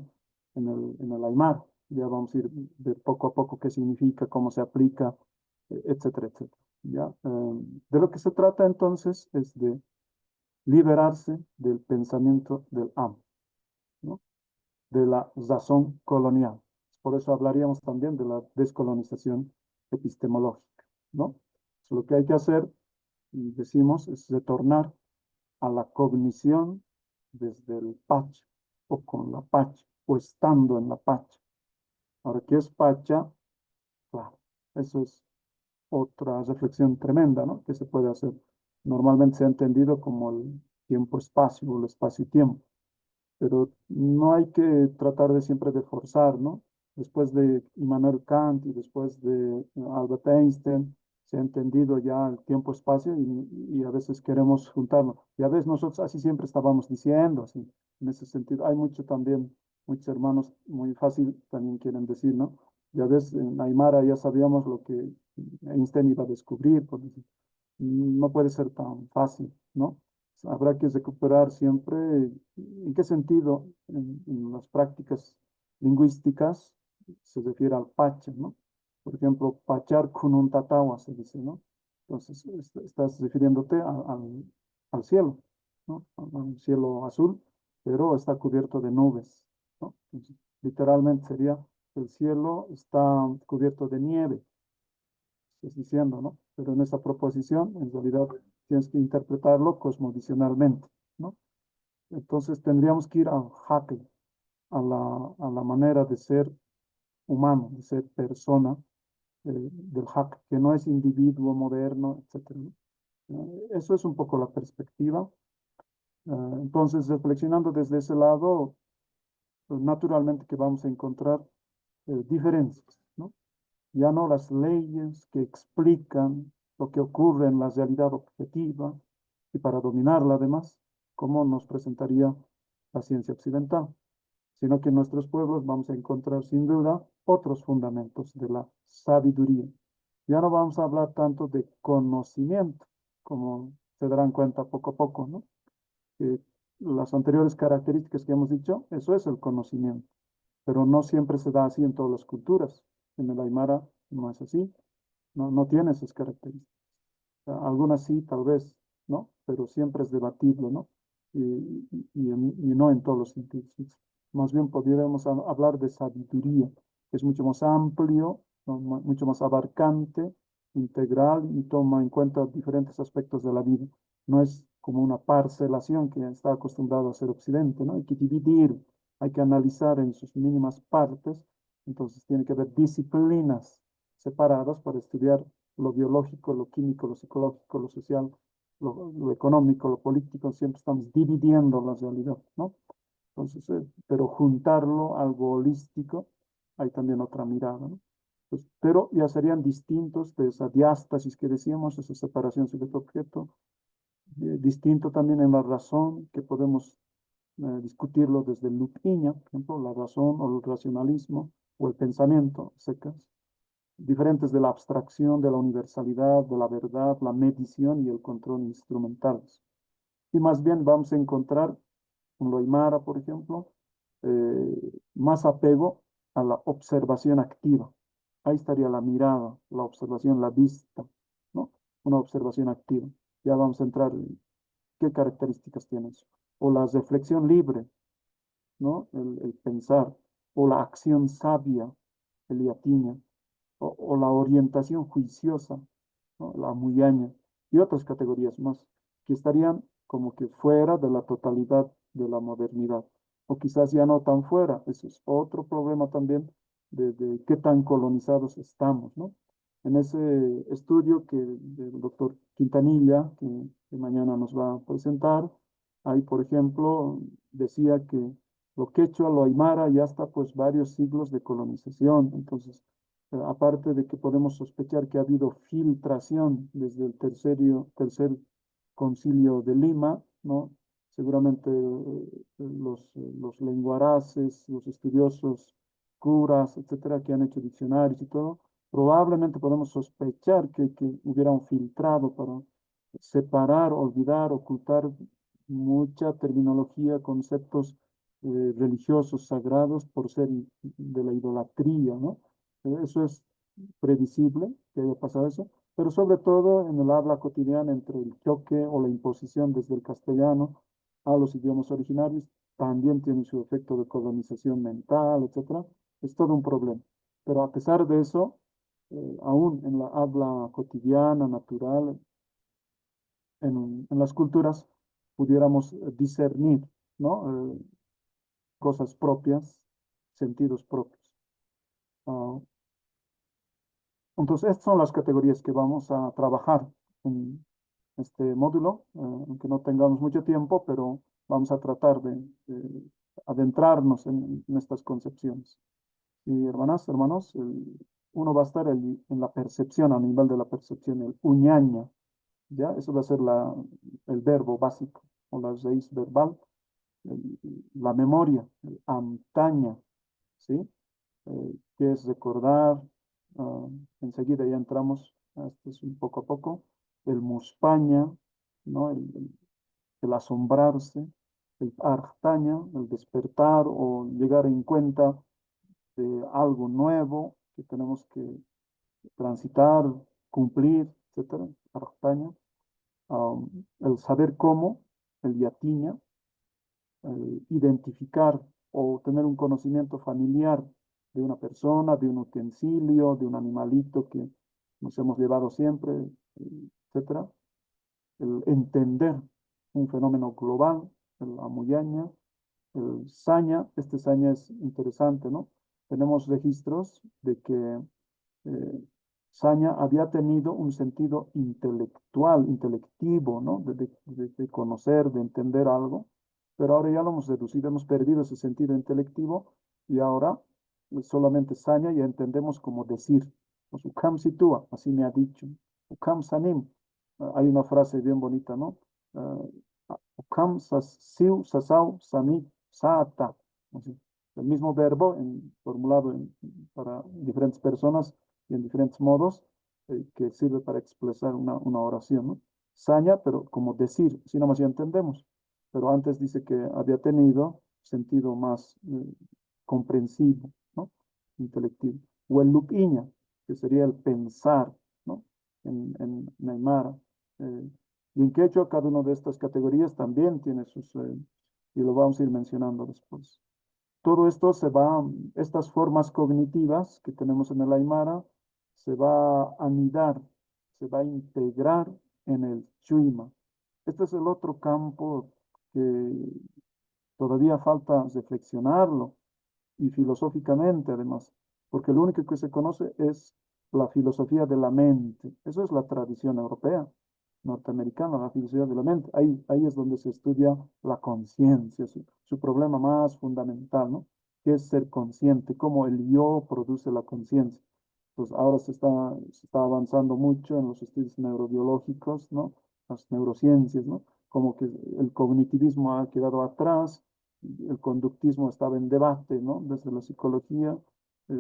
S1: en el Aymara. Ya vamos a ir de poco a poco qué significa, cómo se aplica, etcétera, etcétera. ¿Ya? De lo que se trata entonces es de liberarse del pensamiento del amo, ¿no? De la razón colonial. Por eso hablaríamos también de la descolonización epistemológica, ¿no? Lo que hay que hacer, y decimos, es retornar a la cognición desde el Pacha, o con la Pacha, o estando en la Pacha. Ahora, ¿qué es Pacha? Claro, eso es otra reflexión tremenda, ¿no? Que se puede hacer. Normalmente se ha entendido como el tiempo-espacio, o el espacio-tiempo, pero no hay que tratar de siempre de forzar, ¿no? Después de Immanuel Kant y después de Albert Einstein, se ha entendido ya el tiempo-espacio y a veces queremos juntarlo. Y a veces nosotros así siempre estábamos diciendo, así, en ese sentido. Hay mucho también, muchos hermanos muy fácil también quieren decir, ¿no? Y a veces en Aymara ya sabíamos lo que Einstein iba a descubrir, por decir. No puede ser tan fácil, ¿no? Habrá que recuperar siempre, ¿en qué sentido? En las prácticas lingüísticas se refiere al pacha, ¿no? Por ejemplo, pachar con un tatawa se dice, ¿no? Entonces, estás refiriéndote al cielo, ¿no? Al cielo azul, pero está cubierto de nubes, ¿no? Entonces, literalmente sería, el cielo está cubierto de nieve, estás diciendo, ¿no? Pero en esa proposición, en realidad, tienes que interpretarlo cosmodicionalmente, ¿no? Entonces tendríamos que ir al Hakel, a la manera de ser humano, de ser persona del Hakel, que no es individuo moderno, etcétera, ¿no? Eso es un poco la perspectiva. Entonces, reflexionando desde ese lado, pues, naturalmente que vamos a encontrar diferencias, ¿no? Ya no las leyes que explican lo que ocurre en la realidad objetiva y para dominarla además, como nos presentaría la ciencia occidental, sino que en nuestros pueblos vamos a encontrar sin duda otros fundamentos de la sabiduría. Ya no vamos a hablar tanto de conocimiento, como se darán cuenta poco a poco, ¿no? Que las anteriores características que hemos dicho, eso es el conocimiento, pero no siempre se da así en todas las culturas. En el Aymara no es así, no tiene esas características. Algunas sí, tal vez, ¿no? Pero siempre es debatible, ¿no? Y no en todos los sentidos. Más bien podríamos hablar de sabiduría, que es mucho más amplio ¿no? Mucho más abarcante, integral y toma en cuenta diferentes aspectos de la vida. No es como una parcelación que está acostumbrado a hacer Occidente, ¿no? Hay que dividir, hay que analizar en sus mínimas partes, entonces tiene que haber disciplinas separadas para estudiar lo biológico, lo químico, lo psicológico, lo social, lo económico, lo político, siempre estamos dividiendo la realidad, ¿no? Entonces, pero juntarlo, algo holístico, hay también otra mirada, ¿no? Pues, pero ya serían distintos de esa diástasis que decíamos, esa separación sujeto-objeto, distinto también en la razón, que podemos discutirlo desde el Lupiña, por ejemplo, la razón o el racionalismo o el pensamiento, secas, diferentes de la abstracción, de la universalidad, de la verdad, la medición y el control instrumentales. Y más bien vamos a encontrar en lo Aymara, por ejemplo, más apego a la observación activa. Ahí estaría la mirada, la observación, la vista, ¿no? Una observación activa. Ya vamos a entrar en qué características tiene eso. O la reflexión libre, ¿no? El pensar, o la acción sabia, el yatiña, o la orientación juiciosa, ¿no? La muyaña, y otras categorías más, que estarían como que fuera de la totalidad de la modernidad, o quizás ya no tan fuera. Eso es otro problema también de qué tan colonizados estamos, ¿no? En ese estudio que el doctor Quintanilla, que mañana nos va a presentar, ahí, por ejemplo, decía que lo quechua, lo aymara, ya está pues varios siglos de colonización. Entonces, aparte de que podemos sospechar que ha habido filtración desde el tercer concilio de Lima, ¿no? Seguramente los lenguaraces, los estudiosos, curas, etcétera, que han hecho diccionarios y todo, probablemente podemos sospechar que hubieran filtrado para separar, olvidar, ocultar mucha terminología, conceptos religiosos, sagrados, por ser de la idolatría, ¿no? Eso es previsible que haya pasado eso, pero sobre todo en el habla cotidiana entre el choque o la imposición desde el castellano a los idiomas originarios, también tiene su efecto de colonización mental, etcétera. Es todo un problema. Pero a pesar de eso, aún en la habla cotidiana, natural, en las culturas, pudiéramos discernir, ¿no? Cosas propias, sentidos propios. Ah, entonces, estas son las categorías que vamos a trabajar en este módulo, aunque no tengamos mucho tiempo, pero vamos a tratar de adentrarnos en estas concepciones. Y hermanas, hermanos, uno va a estar en la percepción, a nivel de la percepción, el uñaña, ¿ya? Eso va a ser el verbo básico o la raíz verbal, la memoria, el amtaña, ¿sí? Que es recordar, enseguida ya entramos, esto es un poco a poco, el muspaña, ¿no? El asombrarse, el artaña, el despertar o llegar en cuenta de algo nuevo que tenemos que transitar, cumplir, etcétera, artaña, el saber cómo, el yatiña, el identificar o tener un conocimiento familiar de una persona, de un utensilio, de un animalito que nos hemos llevado siempre, etcétera. El entender un fenómeno global, el amuyaña, el saña. Este saña es interesante, ¿no? Tenemos registros de que saña había tenido un sentido intelectual, intelectivo, ¿no? De conocer, de entender algo, pero ahora ya lo hemos reducido, hemos perdido ese sentido intelectivo y ahora solamente saña ya entendemos como decir. Pues, ukam situa, así me ha dicho. Ukam sanim. Hay una frase bien bonita, ¿no? Ukam siu sasau sami saata. Así. El mismo verbo formulado para diferentes personas y en diferentes modos, que sirve para expresar una oración, ¿no? Saña, pero como decir, si nomás ya entendemos. Pero antes dice que había tenido sentido más comprensivo, ¿no? Intelectivo. O el lupiña, que sería el pensar, ¿no? En Aymara. Y en quechua, cada una de estas categorías también tiene sus, y lo vamos a ir mencionando después. Todo esto estas formas cognitivas que tenemos en el Aymara, se va a anidar, se va a integrar en el Chuyma. Este es el otro campo que todavía falta reflexionarlo, y filosóficamente además, porque lo único que se conoce es la filosofía de la mente. Eso es la tradición europea, norteamericana, la filosofía de la mente. Ahí es donde se estudia la conciencia, su problema más fundamental, ¿no? ¿Qué es ser consciente? ¿Cómo el yo produce la conciencia? Pues ahora se está avanzando mucho en los estudios neurobiológicos, ¿no? Las neurociencias, ¿no? Como que el cognitivismo ha quedado atrás, el conductismo estaba en debate, ¿no? Desde la psicología,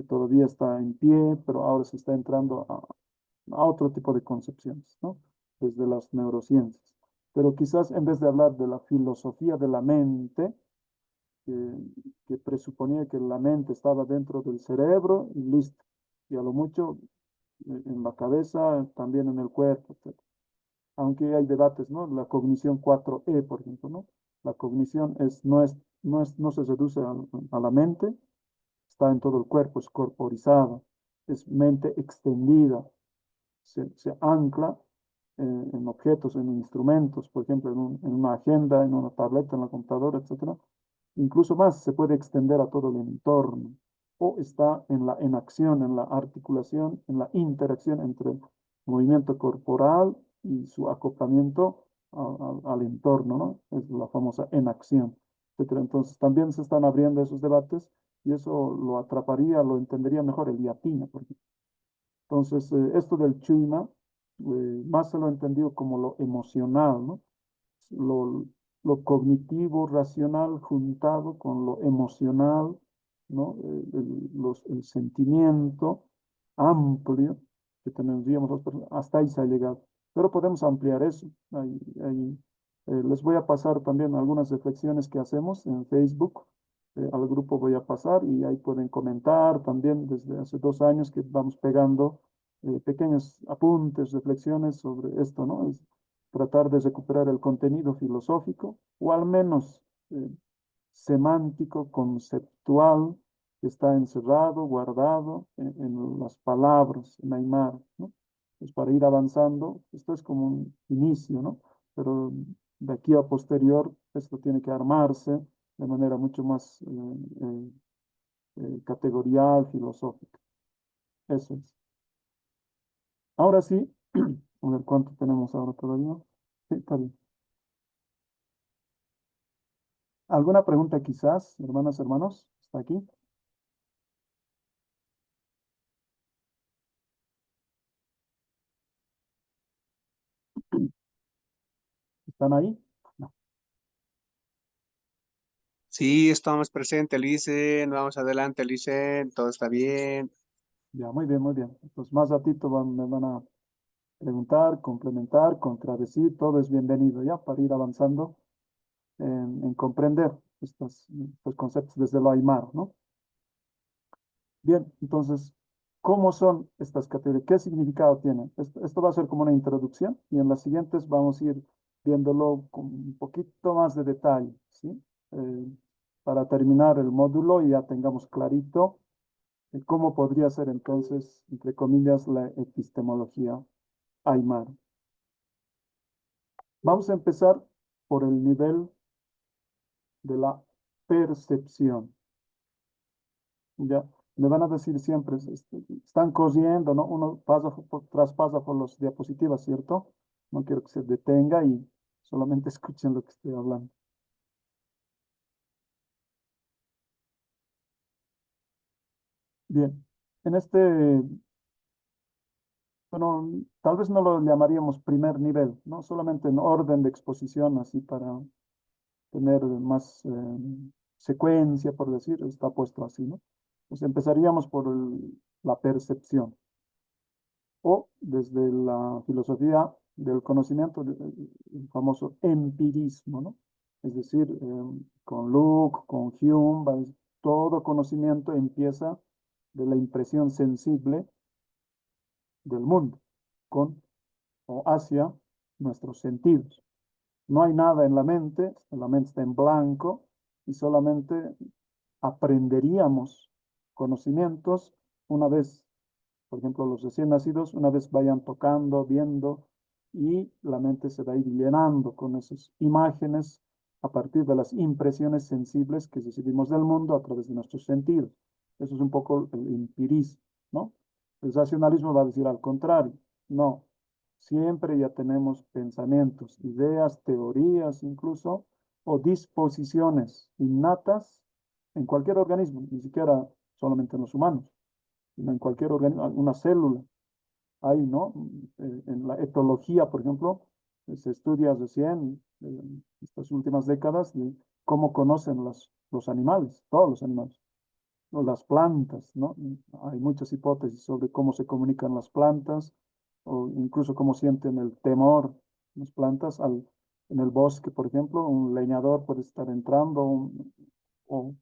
S1: todavía está en pie, pero ahora se está entrando a otro tipo de concepciones, ¿no? Desde las neurociencias. Pero quizás en vez de hablar de la filosofía de la mente, que presuponía que la mente estaba dentro del cerebro y listo, y a lo mucho en la cabeza, también en el cuerpo, etc. Aunque hay debates, ¿no? La cognición 4E, por ejemplo, ¿no? La cognición no se reduce a la mente, está en todo el cuerpo, es corporizada, es mente extendida, se ancla en objetos, en instrumentos, por ejemplo, en una agenda, en una tableta, en la computadora, etcétera. Incluso más, se puede extender a todo el entorno, o está en acción, en la articulación, en la interacción entre el movimiento corporal y su acoplamiento al entorno, ¿no? Es la famosa enacción, etcétera. Entonces, también se están abriendo esos debates y eso lo atraparía, lo entendería mejor el Yatina, por ejemplo. Entonces, esto del Chuyma, más se lo entendió como lo emocional, ¿no? Lo, lo cognitivo, racional, juntado con lo emocional, ¿no? El sentimiento amplio que tendríamos las personas, hasta ahí se ha llegado. Pero podemos ampliar eso. Les voy a pasar también algunas reflexiones que hacemos en Facebook. Al grupo voy a pasar y ahí pueden comentar también desde hace 2 años que vamos pegando pequeños apuntes, reflexiones sobre esto, ¿no? Es tratar de recuperar el contenido filosófico o al menos semántico, conceptual, que está encerrado, guardado en las palabras, en Aymara, ¿no? Pues para ir avanzando, esto es como un inicio, ¿no? Pero de aquí a posterior, esto tiene que armarse de manera mucho más categorial, filosófica. Eso es. Ahora sí, a ver cuánto tenemos ahora todavía. Sí, está bien. ¿Alguna pregunta quizás, hermanas, hermanos? ¿Está aquí? ¿Están ahí? No.
S2: Sí, estamos presentes, Licen. Vamos adelante, Licen. Todo está bien.
S1: Ya, muy bien, muy bien. Entonces, más ratito me van a preguntar, complementar, contradecir, todo es bienvenido ya para ir avanzando en comprender estos conceptos desde lo aymara, ¿no? Bien, entonces, ¿cómo son estas categorías? ¿Qué significado tienen? Esto va a ser como una introducción y en las siguientes vamos a ir viéndolo con un poquito más de detalle, ¿sí? Para terminar el módulo y ya tengamos clarito cómo podría ser entonces, entre comillas, la epistemología aymara. Vamos a empezar por el nivel de la percepción. Ya, me van a decir siempre, están corriendo, ¿no? Uno traspasa por las diapositivas, ¿cierto? No quiero que se detenga y solamente escuchen lo que estoy hablando. Bien, en bueno, tal vez no lo llamaríamos primer nivel, ¿no? Solamente en orden de exposición, así para tener más secuencia, por decir, está puesto así, ¿no? Pues empezaríamos por la percepción o desde la filosofía del conocimiento, el famoso empirismo, ¿no? Es decir, con Luke, con Hume, todo conocimiento empieza de la impresión sensible del mundo, con o hacia nuestros sentidos. No hay nada en la mente está en blanco y solamente aprenderíamos conocimientos una vez Por ejemplo, los recién nacidos, una vez vayan tocando, viendo, y la mente se va a ir llenando con esas imágenes a partir de las impresiones sensibles que recibimos del mundo a través de nuestros sentidos. Eso es un poco el empirismo, ¿no? El racionalismo va a decir al contrario, no, siempre ya tenemos pensamientos, ideas, teorías incluso, o disposiciones innatas en cualquier organismo, ni siquiera solamente en los humanos, sino en cualquier organismo, una célula. Hay, ¿no? En la etología, por ejemplo, se estudia recién, estas últimas décadas, de cómo conocen los animales, todos los animales, o las plantas, ¿no? Hay muchas hipótesis sobre cómo se comunican las plantas, o incluso cómo sienten el temor las plantas en el bosque, por ejemplo, un leñador puede estar entrando o,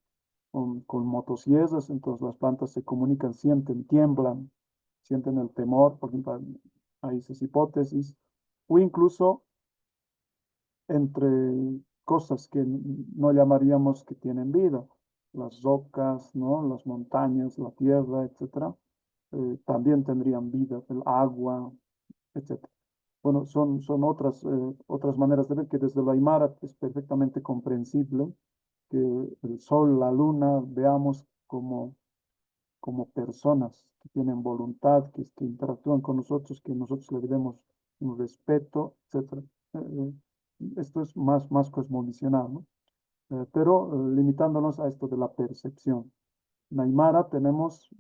S1: con motosierras, entonces las plantas se comunican, sienten, tiemblan, sienten el temor, por ejemplo, hay esas hipótesis, o incluso entre cosas que no llamaríamos que tienen vida, las rocas, ¿no? Las montañas, la tierra, etcétera, también tendrían vida, el agua, etcétera. Bueno, son otras maneras de ver que desde lo aymara es perfectamente comprensible que el sol, la luna, veamos como personas que tienen voluntad, que interactúan con nosotros, que nosotros le debemos un respeto, etc. Esto es más cosmovisional, ¿no? Pero limitándonos a esto de la percepción. En Aymara tenemos,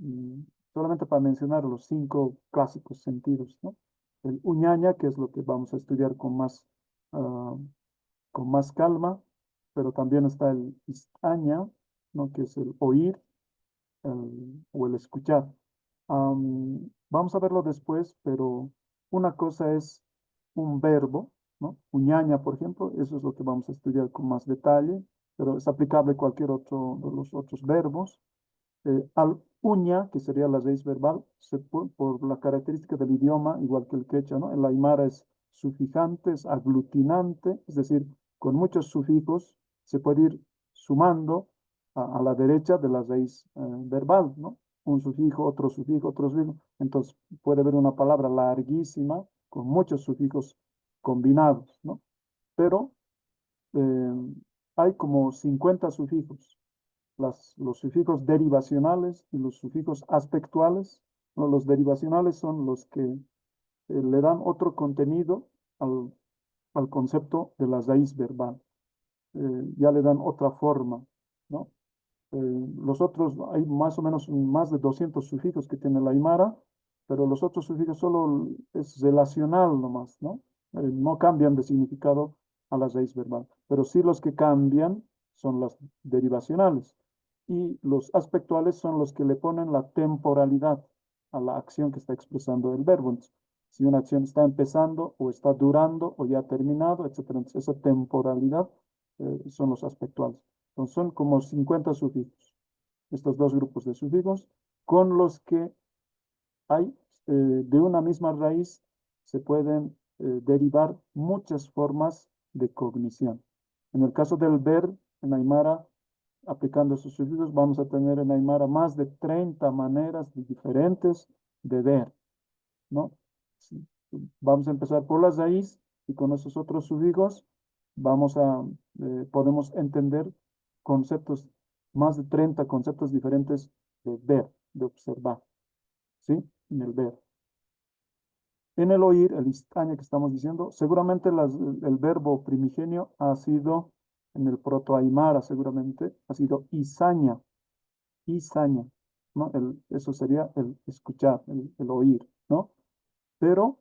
S1: solamente para mencionar los 5 clásicos sentidos, ¿no? El uñaña, que es lo que vamos a estudiar ah, con más calma, pero también está el istaña, ¿no? Que es el oír, o el escuchar. Vamos a verlo después, pero una cosa es un verbo, ¿no? Uñaña, por ejemplo, eso es lo que vamos a estudiar con más detalle, pero es aplicable a cualquier otro de los otros verbos. Al uña, que sería la raíz verbal, por la característica del idioma, igual que el quechua, ¿no? El aymara es sufijante, es aglutinante, es decir, con muchos sufijos se puede ir sumando a la derecha de la raíz verbal, ¿no? Un sufijo, otro sufijo, otro sufijo. Entonces puede haber una palabra larguísima con muchos sufijos combinados, ¿no? Pero eh, hay como 50 sufijos, los sufijos derivacionales y los sufijos aspectuales. ¿No? Los derivacionales son los que le dan otro contenido al concepto de la raíz verbal. Ya le dan otra forma, ¿no? Los otros, hay más o menos más de 200 sufijos que tiene la aymara, pero los otros sufijos solo es relacional nomás, ¿no? No cambian de significado a la raíz verbal, pero sí los que cambian son las derivacionales y los aspectuales son los que le ponen la temporalidad a la acción que está expresando el verbo. Entonces, si una acción está empezando o está durando o ya ha terminado, etcétera. Entonces, esa temporalidad son los aspectuales. Entonces, son como 50 sufijos, estos dos grupos de sufijos, con los que hay de una misma raíz se pueden derivar muchas formas de cognición. En el caso del ver, en Aymara, aplicando esos sufijos, vamos a tener en Aymara más de 30 maneras diferentes de ver, ¿no? Sí. Vamos a empezar por la raíz y con esos otros sufijos podemos entender conceptos, más de 30 conceptos diferentes de ver, de observar, ¿sí? En el ver. En el oír, el istaña que estamos diciendo, seguramente el verbo primigenio ha sido, en el proto-aymara seguramente, ha sido isaña, ¿no? Eso sería el escuchar, el oír, ¿no? Pero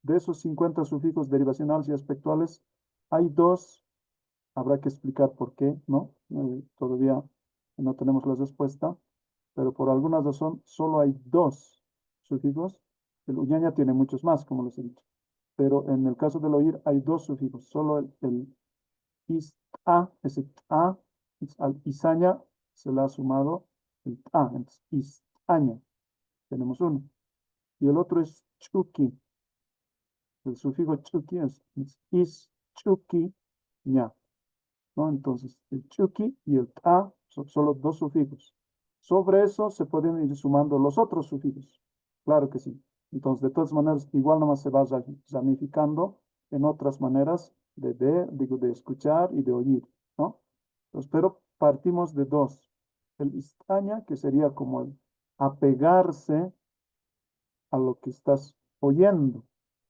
S1: de esos 50 sufijos derivacionales y aspectuales, hay dos, habrá que explicar por qué, ¿no? Todavía no tenemos la respuesta, pero por alguna razón solo hay dos sufijos. El uñaña tiene muchos más, como les he dicho, pero en el caso del oír hay dos sufijos, solo el is-a, ese a, al isaña se le ha sumado el a, entonces is-aña, tenemos uno. Y el otro es chuki, el sufijo chuki es is-chuki, ña, ¿no? Entonces, el chuki y el ta son solo dos sufijos. Sobre eso se pueden ir sumando los otros sufijos. Claro que sí. Entonces, de todas maneras, igual nomás se va ramificando en otras maneras de ver, digo, de escuchar y de oír, ¿no? Entonces, pero partimos de dos. El istaña, que sería como el apegarse a lo que estás oyendo.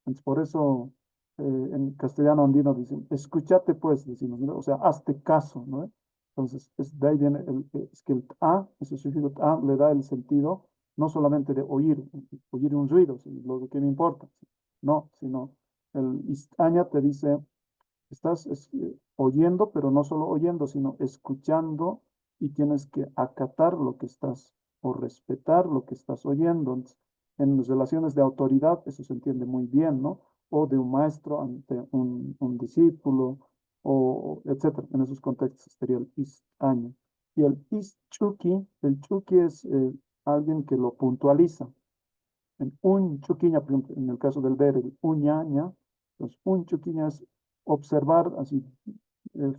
S1: Entonces, por eso en castellano andino dicen, escúchate pues, decimos, ¿no? O sea, hazte caso, ¿no? Entonces, de ahí viene, es que el ta, ese sufijo ta, le da el sentido no solamente de oír un ruido, lo que me importa, no, sino el istaña te dice, estás oyendo, pero no solo oyendo, sino escuchando y tienes que acatar lo que estás o respetar lo que estás oyendo. Entonces, en las relaciones de autoridad, eso se entiende muy bien, ¿no? O de un maestro ante un discípulo, o etcétera. En esos contextos sería el istaña. Y el chuki es alguien que lo puntualiza. En un chuquiña, por ejemplo, en el caso del ver, el uñaña, pues un chuquiña es observar, así,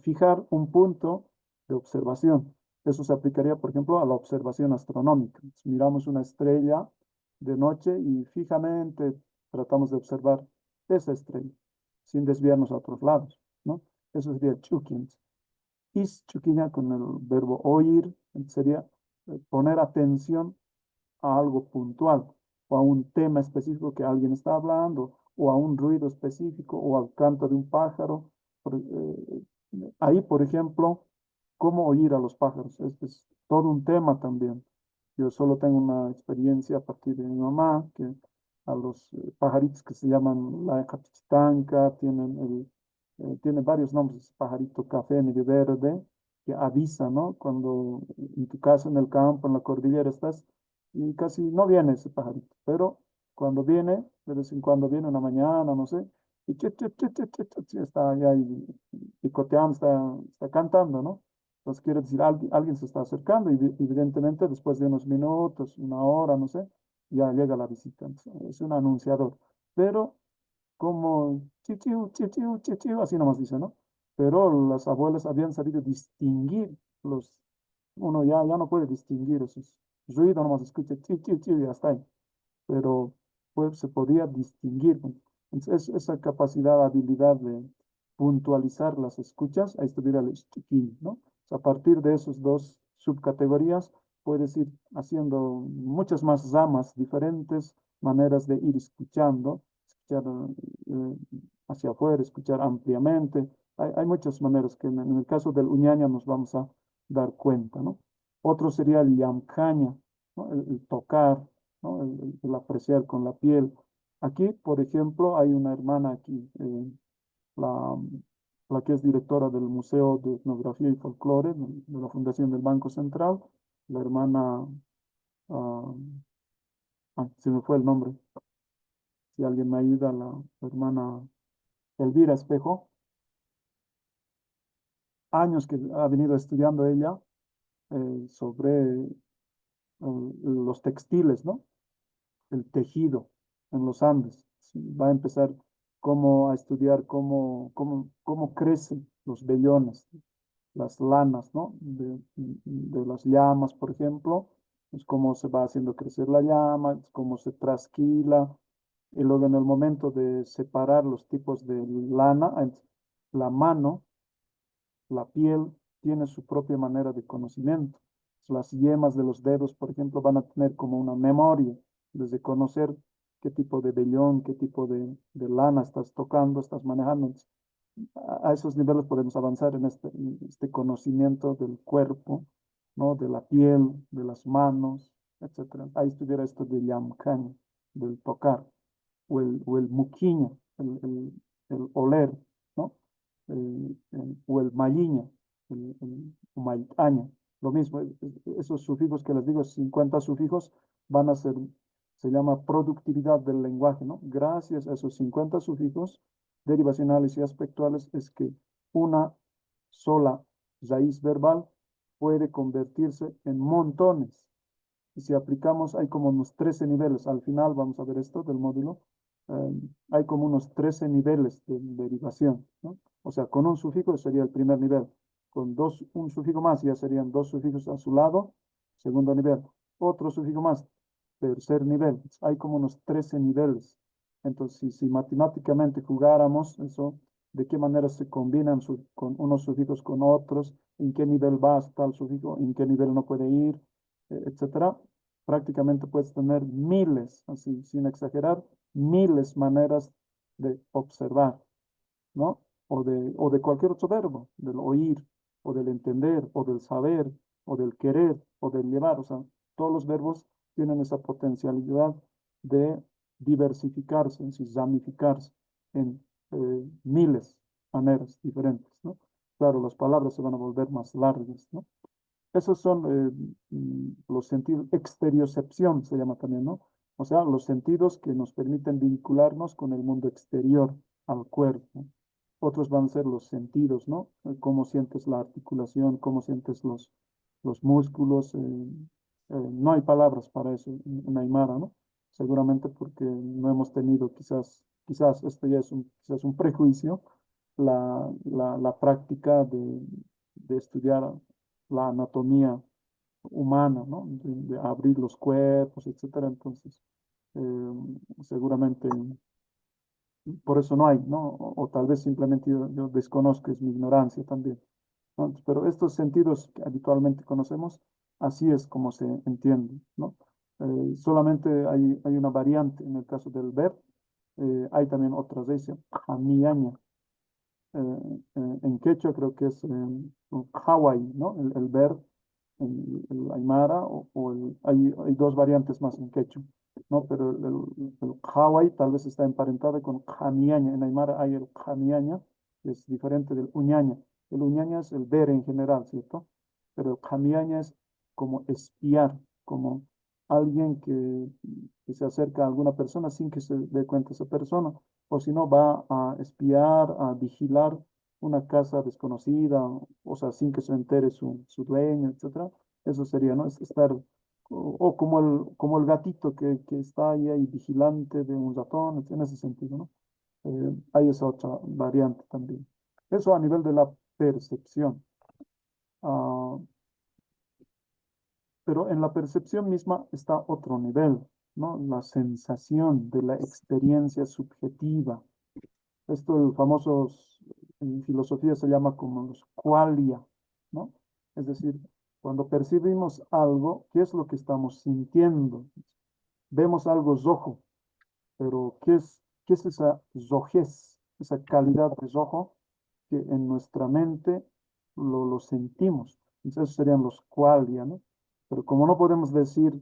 S1: fijar un punto de observación. Eso se aplicaría, por ejemplo, a la observación astronómica. Si miramos una estrella de noche y fijamente tratamos de observar esa estrella, sin desviarnos a otros lados, ¿no? Eso sería chuquin. Is chuquiña con el verbo oír, sería poner atención a algo puntual o a un tema específico que alguien está hablando o a un ruido específico o al canto de un pájaro. Ahí, por ejemplo, cómo oír a los pájaros. Este es todo un tema también. Yo solo tengo una experiencia a partir de mi mamá, que a los pajaritos que se llaman la capitanca, tienen varios nombres, pajarito café medio verde, que avisa, ¿no? Cuando en tu casa, en el campo, en la cordillera estás, y casi no viene ese pajarito, pero cuando viene, de vez en cuando viene una mañana, no sé, y está allá picoteando, está cantando, ¿no? Entonces quiere decir, alguien se está acercando y evidentemente después de unos minutos, una hora, no sé, ya llega la visita. Entonces, es un anunciador, pero como chichiu, chichiu, chichiu, así nomás dice, ¿no? Pero las abuelas habían sabido distinguir uno ya no puede distinguir esos ruidos, nomás escucha chichiu, chichiu y hasta ahí, pero pues se podía distinguir, ¿no? Entonces, esa capacidad, habilidad de puntualizar las escuchas, ahí estuviera el chiquín, ¿no? O sea, a partir de esos dos subcategorías, puedes ir haciendo muchas más ramas, diferentes maneras de ir escuchando, escuchar eh, hacia afuera, escuchar ampliamente. Hay muchas maneras que en el caso del uñaña nos vamos a dar cuenta, ¿no? Otro sería el yamcaña, ¿no? El tocar, ¿no? El apreciar con la piel. Aquí, por ejemplo, hay una hermana aquí, la, la que es directora del Museo de Etnografía y Folclore de la Fundación del Banco Central, la hermana, ah, se me fue el nombre, si alguien me ayuda, la hermana Elvira Espejo, años que ha venido estudiando ella sobre los textiles, ¿no? El tejido en los Andes. Sí, va a empezar a estudiar cómo crecen los vellones, las lanas, ¿no? De las llamas, por ejemplo, es cómo se va haciendo crecer la llama, cómo se trasquila, y luego en el momento de separar los tipos de lana, la mano, la piel, tiene su propia manera de conocimiento. Las yemas de los dedos, por ejemplo, van a tener como una memoria, desde conocer qué tipo de vellón, qué tipo de lana estás tocando, estás manejando. A esos niveles podemos avanzar en este conocimiento del cuerpo, ¿no? De la piel, de las manos, etcétera. Ahí estuviera esto del yamkan, del tocar, o el muquiña, el oler, ¿no? O el mayiña, el humaitaña. Lo mismo, esos sufijos que les digo, 50 sufijos, van a ser, se llama productividad del lenguaje, ¿no? Gracias a esos 50 sufijos derivacionales y aspectuales es que una sola raíz verbal puede convertirse en montones. Y si aplicamos, hay como unos 13 niveles. Al final vamos a ver esto del módulo. Hay como unos 13 niveles de derivación, ¿no? O sea, con un sufijo sería el primer nivel. Con un sufijo más ya serían dos sufijos a su lado segundo nivel. Otro sufijo más, tercer nivel. Hay como unos 13 niveles. Entonces, si matemáticamente jugáramos eso, de qué manera se combinan con unos sufijos con otros, en qué nivel va tal sufijo, en qué nivel no puede ir, etcétera. Prácticamente puedes tener miles, así sin exagerar, miles maneras de observar, ¿no? O de cualquier otro verbo, del oír, o del entender, o del saber, o del querer, o del llevar. O sea, todos los verbos tienen esa potencialidad de diversificarse, es decir, ramificarse en miles maneras diferentes, ¿no? Claro, las palabras se van a volver más largas, ¿no? Esos son los sentidos, exteriocepción se llama también, ¿no? O sea, los sentidos que nos permiten vincularnos con el mundo exterior al cuerpo. Otros van a ser los sentidos, ¿no? Cómo sientes la articulación, cómo sientes los músculos. No hay palabras para eso en Aymara, ¿no? Seguramente porque no hemos tenido quizás esto ya es quizás un prejuicio, la práctica de estudiar la anatomía humana, ¿no? De abrir los cuerpos, etcétera. Entonces, seguramente por eso no hay, ¿no? O tal vez simplemente yo desconozco, es mi ignorancia también, ¿no? Pero estos sentidos que habitualmente conocemos, así es como se entiende, ¿no? Solamente hay una variante en el caso del ver, hay también otras veces, jamiaña. En quechua creo que es Hawái, ¿no? El ver, el aymara, hay dos variantes más en quechua, ¿no? Pero el Hawái tal vez está emparentado con jamiaña. En aymara hay el jamiaña, que es diferente del uñaña. El uñaña es el ver en general, ¿cierto? Pero el jamiaña es como espiar, como alguien que se acerca a alguna persona sin que se dé cuenta esa persona, o si no, va a espiar, a vigilar una casa desconocida, o sea, sin que se entere su dueño, etcétera. Eso sería, ¿no? Es estar, o como el gatito que está ahí vigilante de un ratón, en ese sentido, ¿no? Hay esa otra variante también. Eso a nivel de la percepción. Ah, pero en la percepción misma está otro nivel, ¿no? La sensación de la experiencia subjetiva. Esto el famoso, en filosofía se llama como los qualia, ¿no? Es decir, cuando percibimos algo, ¿qué es lo que estamos sintiendo? Vemos algo rojo, pero qué es esa rojez, esa calidad de rojo que en nuestra mente lo sentimos? Entonces, esos serían los qualia, ¿no? Pero como no podemos decir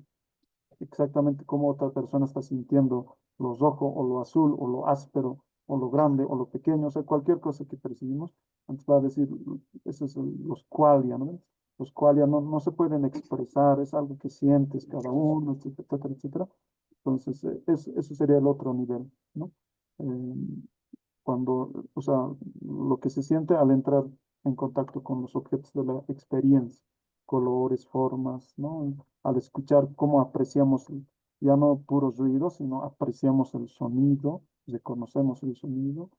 S1: exactamente cómo otra persona está sintiendo lo rojo o lo azul o lo áspero o lo grande o lo pequeño, o sea, cualquier cosa que percibimos, antes va a decir, esos son los qualia, ¿no? Los qualia no se pueden expresar, es algo que sientes cada uno, etcétera, etcétera, etcétera. Entonces, eso sería el otro nivel, ¿no? Eh, Cuando, o sea, lo que se siente al entrar en contacto con los objetos de la experiencia, colores, formas, ¿no? Al escuchar cómo apreciamos ya no puros ruidos, sino apreciamos el sonido, reconocemos el sonido,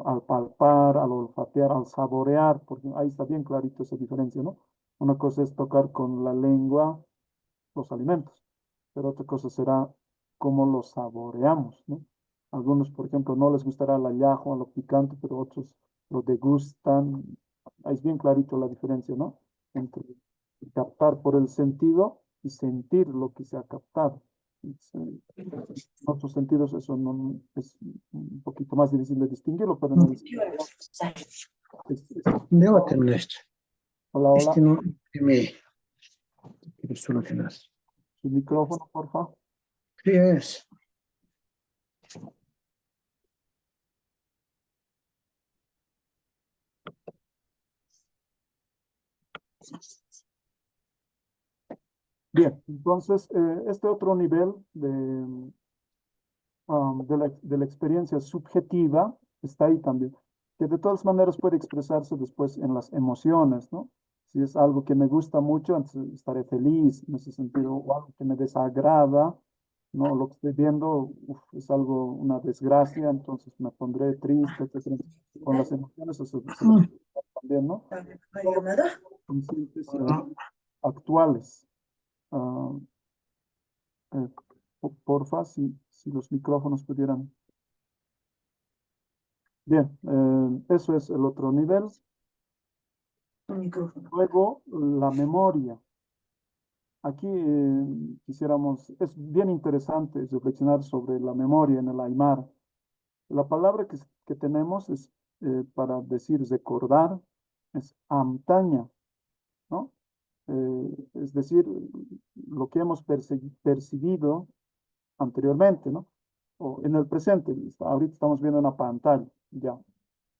S1: al palpar, al olfatear, al saborear, porque ahí está bien clarito esa diferencia, ¿no? Una cosa es tocar con la lengua los alimentos, pero otra cosa será cómo los saboreamos, ¿no? Algunos, por ejemplo, no les gustará el ajo, lo picante, pero otros lo degustan. Ahí es bien clarito la diferencia, ¿no? Entre captar por el sentido y sentir lo que se ha captado. En otros sentidos eso no es un poquito más difícil de distinguirlo, pero en el
S7: Debo terminar esto.
S1: hola,
S7: Es
S1: hola,
S7: que no, que me quiero solucionar.
S1: su micrófono, por favor.
S7: Sí, es.
S1: Bien, entonces, este otro nivel de la experiencia subjetiva está ahí también, que de todas maneras puede expresarse después en las emociones, ¿no? Si es algo que me gusta mucho, entonces estaré feliz en ese sentido, o algo que me desagrada, ¿no? Lo que estoy viendo es algo, una desgracia, entonces me pondré triste, etcétera. Con las emociones eso se también, ¿no? Conscientes, actuales. Ah, porfa, si los micrófonos pudieran. Bien, eso es el otro nivel. Luego, la memoria. Aquí quisiéramos, es bien interesante reflexionar sobre la memoria en el Aymara. La palabra que tenemos es, para decir recordar, es amtaña, ¿no? Es decir, lo que hemos percibido anteriormente, ¿no? O en el presente, ahorita estamos viendo una pantalla, ya.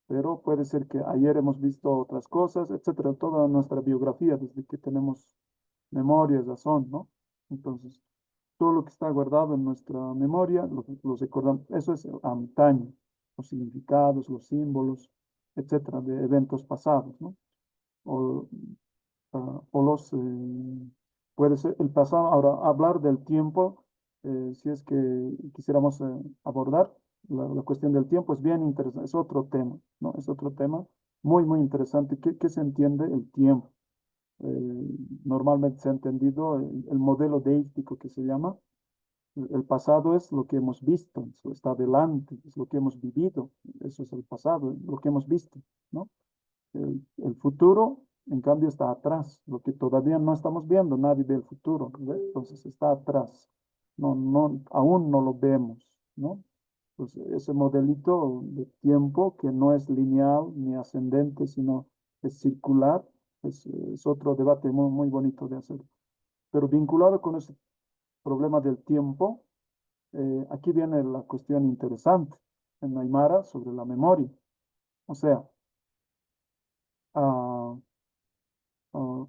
S1: Pero puede ser que ayer hemos visto otras cosas, etcétera. Toda nuestra biografía, desde que tenemos memoria, razón, ¿no? Entonces, todo lo que está guardado en nuestra memoria, lo recordamos. Eso es antaño, los significados, los símbolos, etcétera, de eventos pasados, ¿no? O, o los, puede ser el pasado. Ahora, hablar del tiempo, si es que quisiéramos abordar la cuestión del tiempo, es bien interesante, es otro tema, ¿no? Es otro tema muy, muy interesante. ¿Qué se entiende el tiempo? Normalmente se ha entendido el modelo deístico que se llama. El pasado es lo que hemos visto, eso está adelante, es lo que hemos vivido, eso es el pasado, lo que hemos visto, ¿no? El futuro, en cambio, está atrás, lo que todavía no estamos viendo, nadie ve el futuro, ¿ve? Entonces está atrás, aún no lo vemos, ¿no? Entonces, ese modelito de tiempo que no es lineal ni ascendente, sino es circular, es otro debate muy, muy bonito de hacer. Pero vinculado con ese problema del tiempo, aquí viene la cuestión interesante en Aymara sobre la memoria. O sea, ah, ah,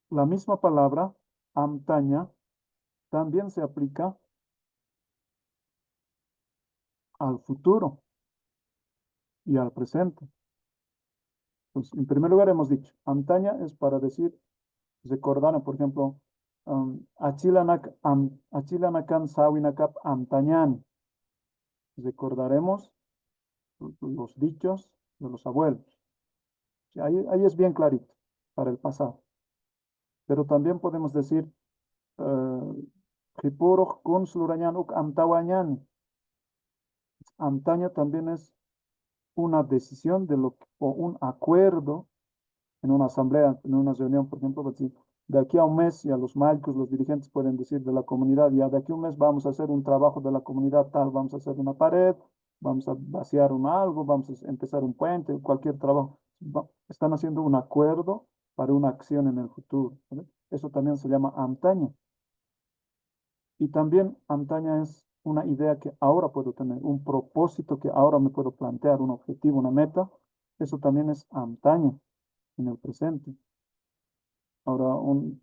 S1: la misma palabra, amtaña, también se aplica al futuro y al presente. Pues, en primer lugar hemos dicho, amtaña es para decir, recordar, por ejemplo, achilanakan sawinakap amtañani. Recordaremos los dichos de los abuelos. Ahí es bien clarito para el pasado. Pero también podemos decir, Jipuroj kun slurañan uk amtawañani. Amtaña también es una decisión o un acuerdo en una asamblea, en una reunión, por ejemplo, de aquí a un mes, ya los malcos, los dirigentes pueden decir de la comunidad, ya de aquí a un mes vamos a hacer un trabajo de la comunidad tal, vamos a hacer una pared, vamos a vaciar algo, vamos a empezar un puente, cualquier trabajo. Están haciendo un acuerdo para una acción en el futuro, ¿vale? Eso también se llama amtaña. Y también amtaña es una idea que ahora puedo tener, un propósito que ahora me puedo plantear, un objetivo, una meta. Eso también es amtaña en el presente. Ahora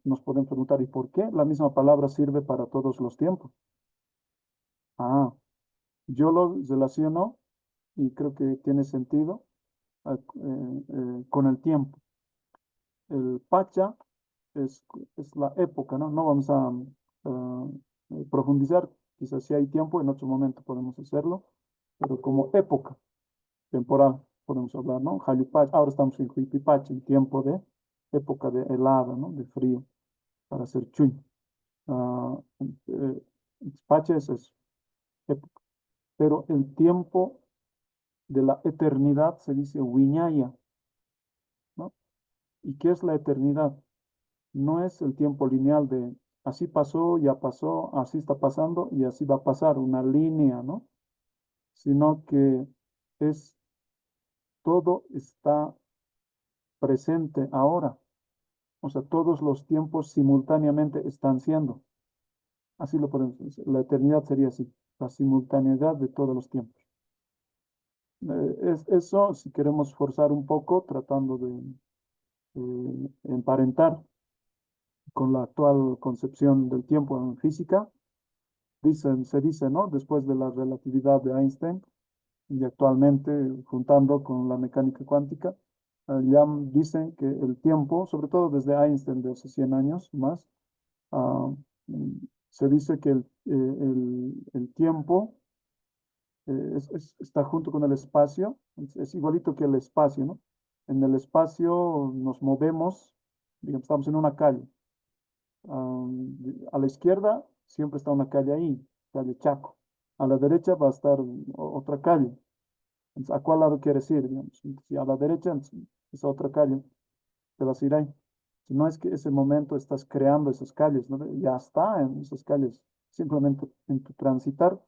S1: nos podemos preguntar, ¿y por qué la misma palabra sirve para todos los tiempos? Yo lo relaciono y creo que tiene sentido con el tiempo. El pacha es la época, ¿no? No vamos a profundizar, quizás si hay tiempo, en otro momento podemos hacerlo, pero como época temporal podemos hablar, ¿no? Jalipach, ahora estamos en Huipipacha, en tiempo de época de helada, ¿no? De frío, para hacer chuy. Pacha es eso, época. Pero el tiempo de la eternidad se dice Wiñaya, ¿no? ¿Y qué es la eternidad? No es el tiempo lineal de así pasó, ya pasó, así está pasando y así va a pasar, una línea, ¿no? Sino que es todo está presente ahora. O sea, todos los tiempos simultáneamente están siendo. Así lo podemos decir. La eternidad sería así, la simultaneidad de todos los tiempos. Es eso, si queremos forzar un poco, tratando de emparentar con la actual concepción del tiempo en física, se dice, ¿no? Después de la relatividad de Einstein, y actualmente juntando con la mecánica cuántica, ya dicen que el tiempo, sobre todo desde Einstein de hace 100 años más, ah, se dice que el tiempo está junto con el espacio, es igualito que el espacio, ¿no? En el espacio nos movemos, digamos, estamos en una calle, A la izquierda siempre está una calle ahí, calle Chaco. A la derecha va a estar otra calle. Entonces, ¿a cuál lado quieres ir? Digamos? Si a la derecha, entonces, es otra calle, te vas a ir ahí. Si no es que ese momento estás creando esas calles, ¿no? Ya está en esas calles. Simplemente en tu transitar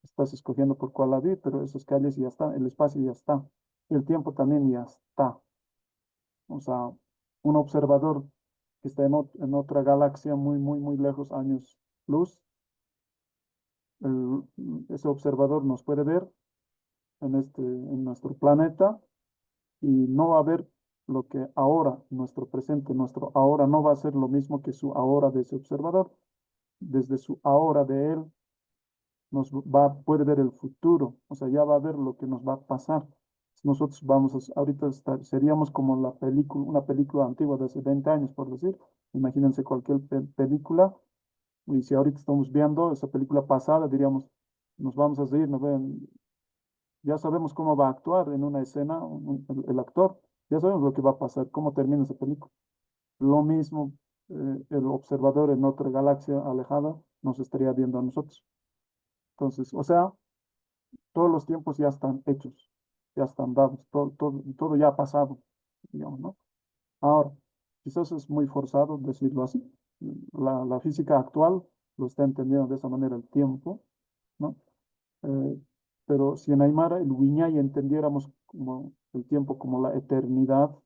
S1: estás escogiendo por cuál lado ir, pero esas calles ya están, el espacio ya está. El tiempo también ya está. O sea, un observador que está en otra galaxia muy, muy, muy lejos, años luz, ese observador nos puede ver en nuestro planeta y no va a ver lo que ahora, nuestro presente, nuestro ahora no va a ser lo mismo que su ahora de ese observador. Desde su ahora de él puede ver el futuro, o sea, ya va a ver lo que nos va a pasar. Nosotros ahorita seríamos como una película antigua de hace 20 años, por decir. Imagínense cualquier película, y si ahorita estamos viendo esa película pasada, diríamos, nos vamos a seguir, ya sabemos cómo va a actuar en una escena el actor, ya sabemos lo que va a pasar, cómo termina esa película. Lo mismo, el observador en otra galaxia alejada nos estaría viendo a nosotros. Entonces, o sea, todos los tiempos ya están hechos, ya están dados, todo ya ha pasado, digamos, ¿no? Ahora, quizás es muy forzado decirlo así. La física actual lo está entendiendo de esa manera el tiempo, ¿no? Eh, pero si en Aymara, el Wiñay, entendiéramos como el tiempo como la eternidad,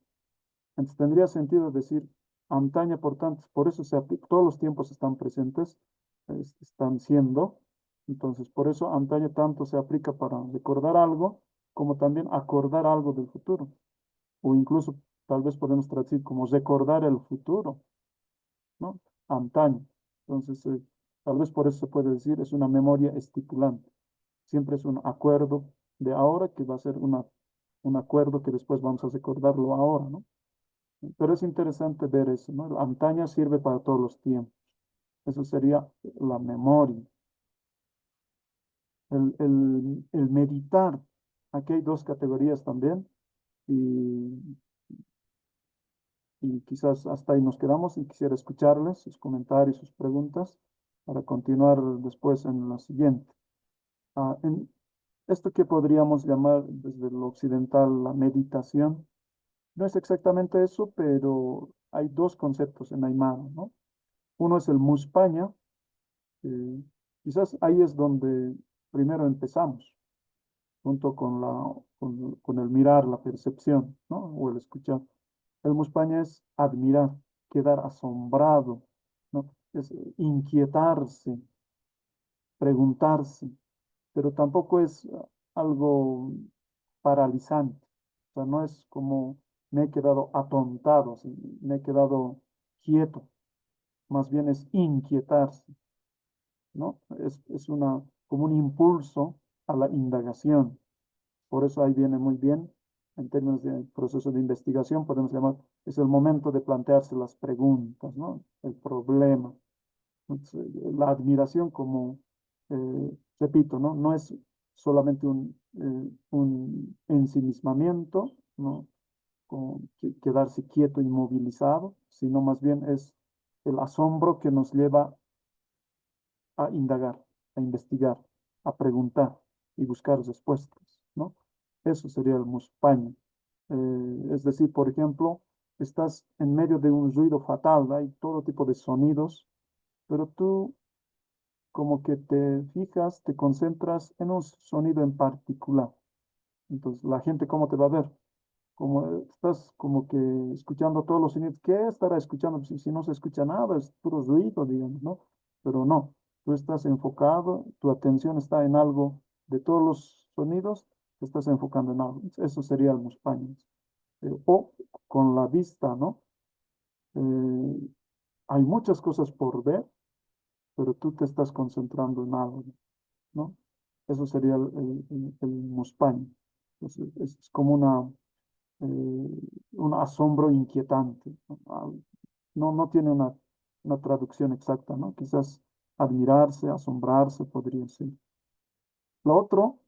S1: entonces tendría sentido decir antaña, por tanto, por eso todos los tiempos están presentes, están siendo, entonces por eso antaña tanto se aplica para recordar algo, como también acordar algo del futuro, o incluso tal vez podemos traducir como recordar el futuro, ¿no? Antaño. Entonces, tal vez por eso se puede decir, es una memoria estipulante. Siempre es un acuerdo de ahora que va a ser un acuerdo que después vamos a recordarlo ahora, ¿no? Pero es interesante ver eso, ¿no? La antaña sirve para todos los tiempos. Eso sería la memoria. El meditar. Aquí hay dos categorías también. Y, y quizás hasta ahí nos quedamos y quisiera escucharles sus comentarios, sus preguntas para continuar después en la siguiente. En esto que podríamos llamar desde lo occidental la meditación, no es exactamente eso, pero hay dos conceptos en Aymara, ¿no? Uno es el muspaña, quizás ahí es donde primero empezamos, junto con el mirar, la percepción, ¿no? O el escuchar. El muspaña es admirar, quedar asombrado, ¿no? Es inquietarse, preguntarse, pero tampoco es algo paralizante. O sea, no es como me he quedado atontado, así, me he quedado quieto, más bien es inquietarse, ¿no? Como un impulso a la indagación. Por eso ahí viene muy bien, en términos de proceso de investigación, podemos llamar, es el momento de plantearse las preguntas, ¿no? El problema. Entonces, la admiración como, repito, ¿no? No es solamente un ensimismamiento, ¿no? Como quedarse quieto, inmovilizado, sino más bien es el asombro que nos lleva a indagar, a investigar, a preguntar y buscar respuestas, ¿no? Eso sería el muspaña. Es decir, por ejemplo, estás en medio de un ruido fatal, hay todo tipo de sonidos, pero tú como que te fijas, te concentras en un sonido en particular. Entonces, la gente, ¿cómo te va a ver? Como estás como que escuchando todos los sonidos. ¿Qué estará escuchando? Si no se escucha nada, es puro ruido, digamos, ¿no? Pero no, tú estás enfocado, tu atención está en algo de todos los sonidos, te estás enfocando en algo. Eso sería el muspaña. O con la vista, ¿no? Eh, hay muchas cosas por ver, pero tú te estás concentrando en algo, ¿no? Eso sería el muspaña. Es como un asombro inquietante, ¿no? No tiene una traducción exacta, ¿no? Quizás admirarse, asombrarse podría ser. Lo otro,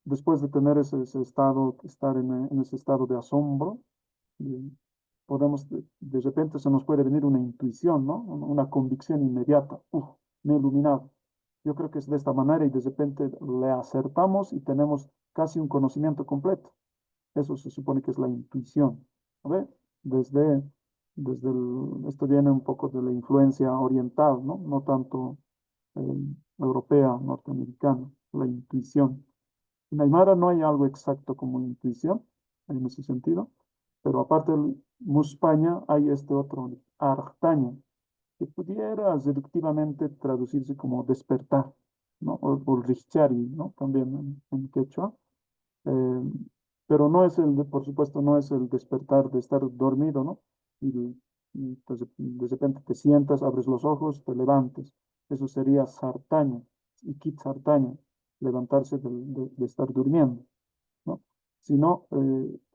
S1: después de tener ese estado, estar en ese estado de asombro, podemos, de repente se nos puede venir una intuición, ¿no? Una convicción inmediata. Uf, me he iluminado. Yo creo que es de esta manera y de repente le acertamos y tenemos casi un conocimiento completo. Eso se supone que es la intuición. A ver, desde, esto viene un poco de la influencia oriental, ¿no? No tanto europea, norteamericana, la intuición. En Aymara no hay algo exacto como intuición, en ese sentido, pero aparte del Muspaña hay este otro, Artaña, que pudiera reductivamente traducirse como despertar, ¿no? O Richari, ¿no? También en quechua. Eh, pero no es por supuesto, no es el despertar de estar dormido, ¿no? Y pues, de repente te sientas, abres los ojos, te levantes. Eso sería sartaña, y kit sartaña, levantarse de estar durmiendo, ¿no? Si no,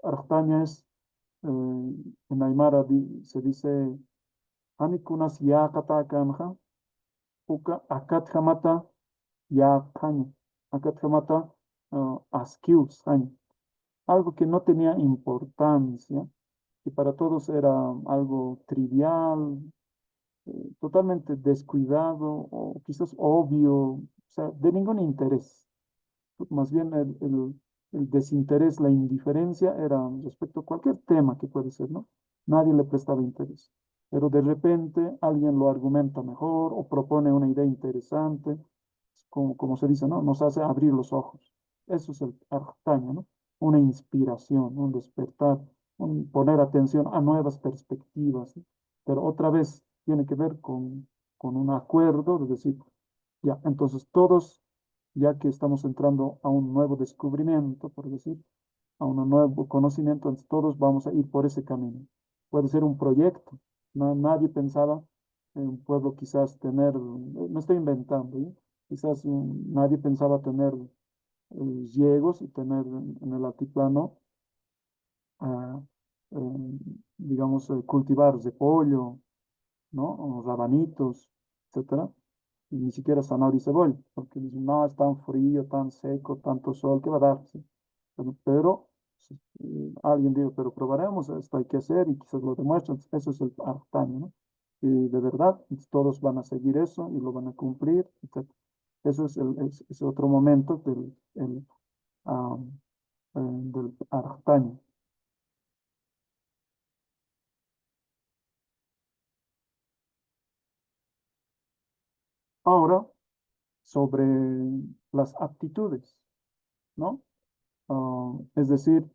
S1: artaña es, en Aymara se dice, Anikunas ya katakanha, uka akathamata ya kaña, akathamata askiu saña, algo que no tenía importancia, que para todos era algo trivial, totalmente descuidado o quizás obvio, o sea, de ningún interés. Más bien el desinterés, la indiferencia era respecto a cualquier tema que puede ser, ¿no? Nadie le prestaba interés. Pero de repente alguien lo argumenta mejor o propone una idea interesante, como se dice, ¿no? Nos hace abrir los ojos. Eso es el artaño, ¿no? Una inspiración, un despertar, un poner atención a nuevas perspectivas, ¿no? Pero otra vez tiene que ver con un acuerdo, es decir, ya, entonces todos, ya que estamos entrando a un nuevo descubrimiento, por decir, a un nuevo conocimiento, entonces todos vamos a ir por ese camino. Puede ser un proyecto. Nadie pensaba en un pueblo quizás tener, me estoy inventando, ¿eh? Quizás nadie pensaba tener riegos y tener en el altiplano, ah, digamos, cultivar repollo, ¿no? O rabanitos, etcétera, y ni siquiera zanahoria y cebolla, porque dicen, no, es tan frío, tan seco, tanto sol, ¿qué va a dar? Sí. Pero alguien dijo, pero probaremos, esto hay que hacer y quizás lo demuestran, eso es el artaño, ¿no? Y de verdad, todos van a seguir eso y lo van a cumplir, etcétera. Eso es otro momento ah, del artaño. Ahora, sobre las aptitudes, ¿no? Es decir,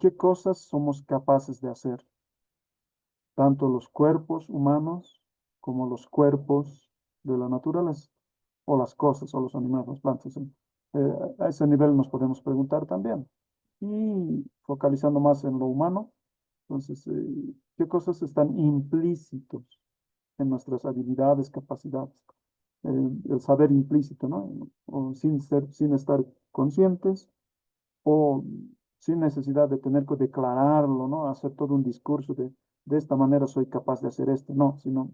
S1: qué cosas somos capaces de hacer, tanto los cuerpos humanos como los cuerpos de la naturaleza, o las cosas, o los animales, las plantas. A ese nivel nos podemos preguntar también. Y focalizando más en lo humano, entonces, ¿qué cosas están implícitos en nuestras habilidades, capacidades? El saber implícito, ¿no? O sin estar conscientes o sin necesidad de tener que declararlo, ¿no? Hacer todo un discurso de esta manera soy capaz de hacer esto, no, sino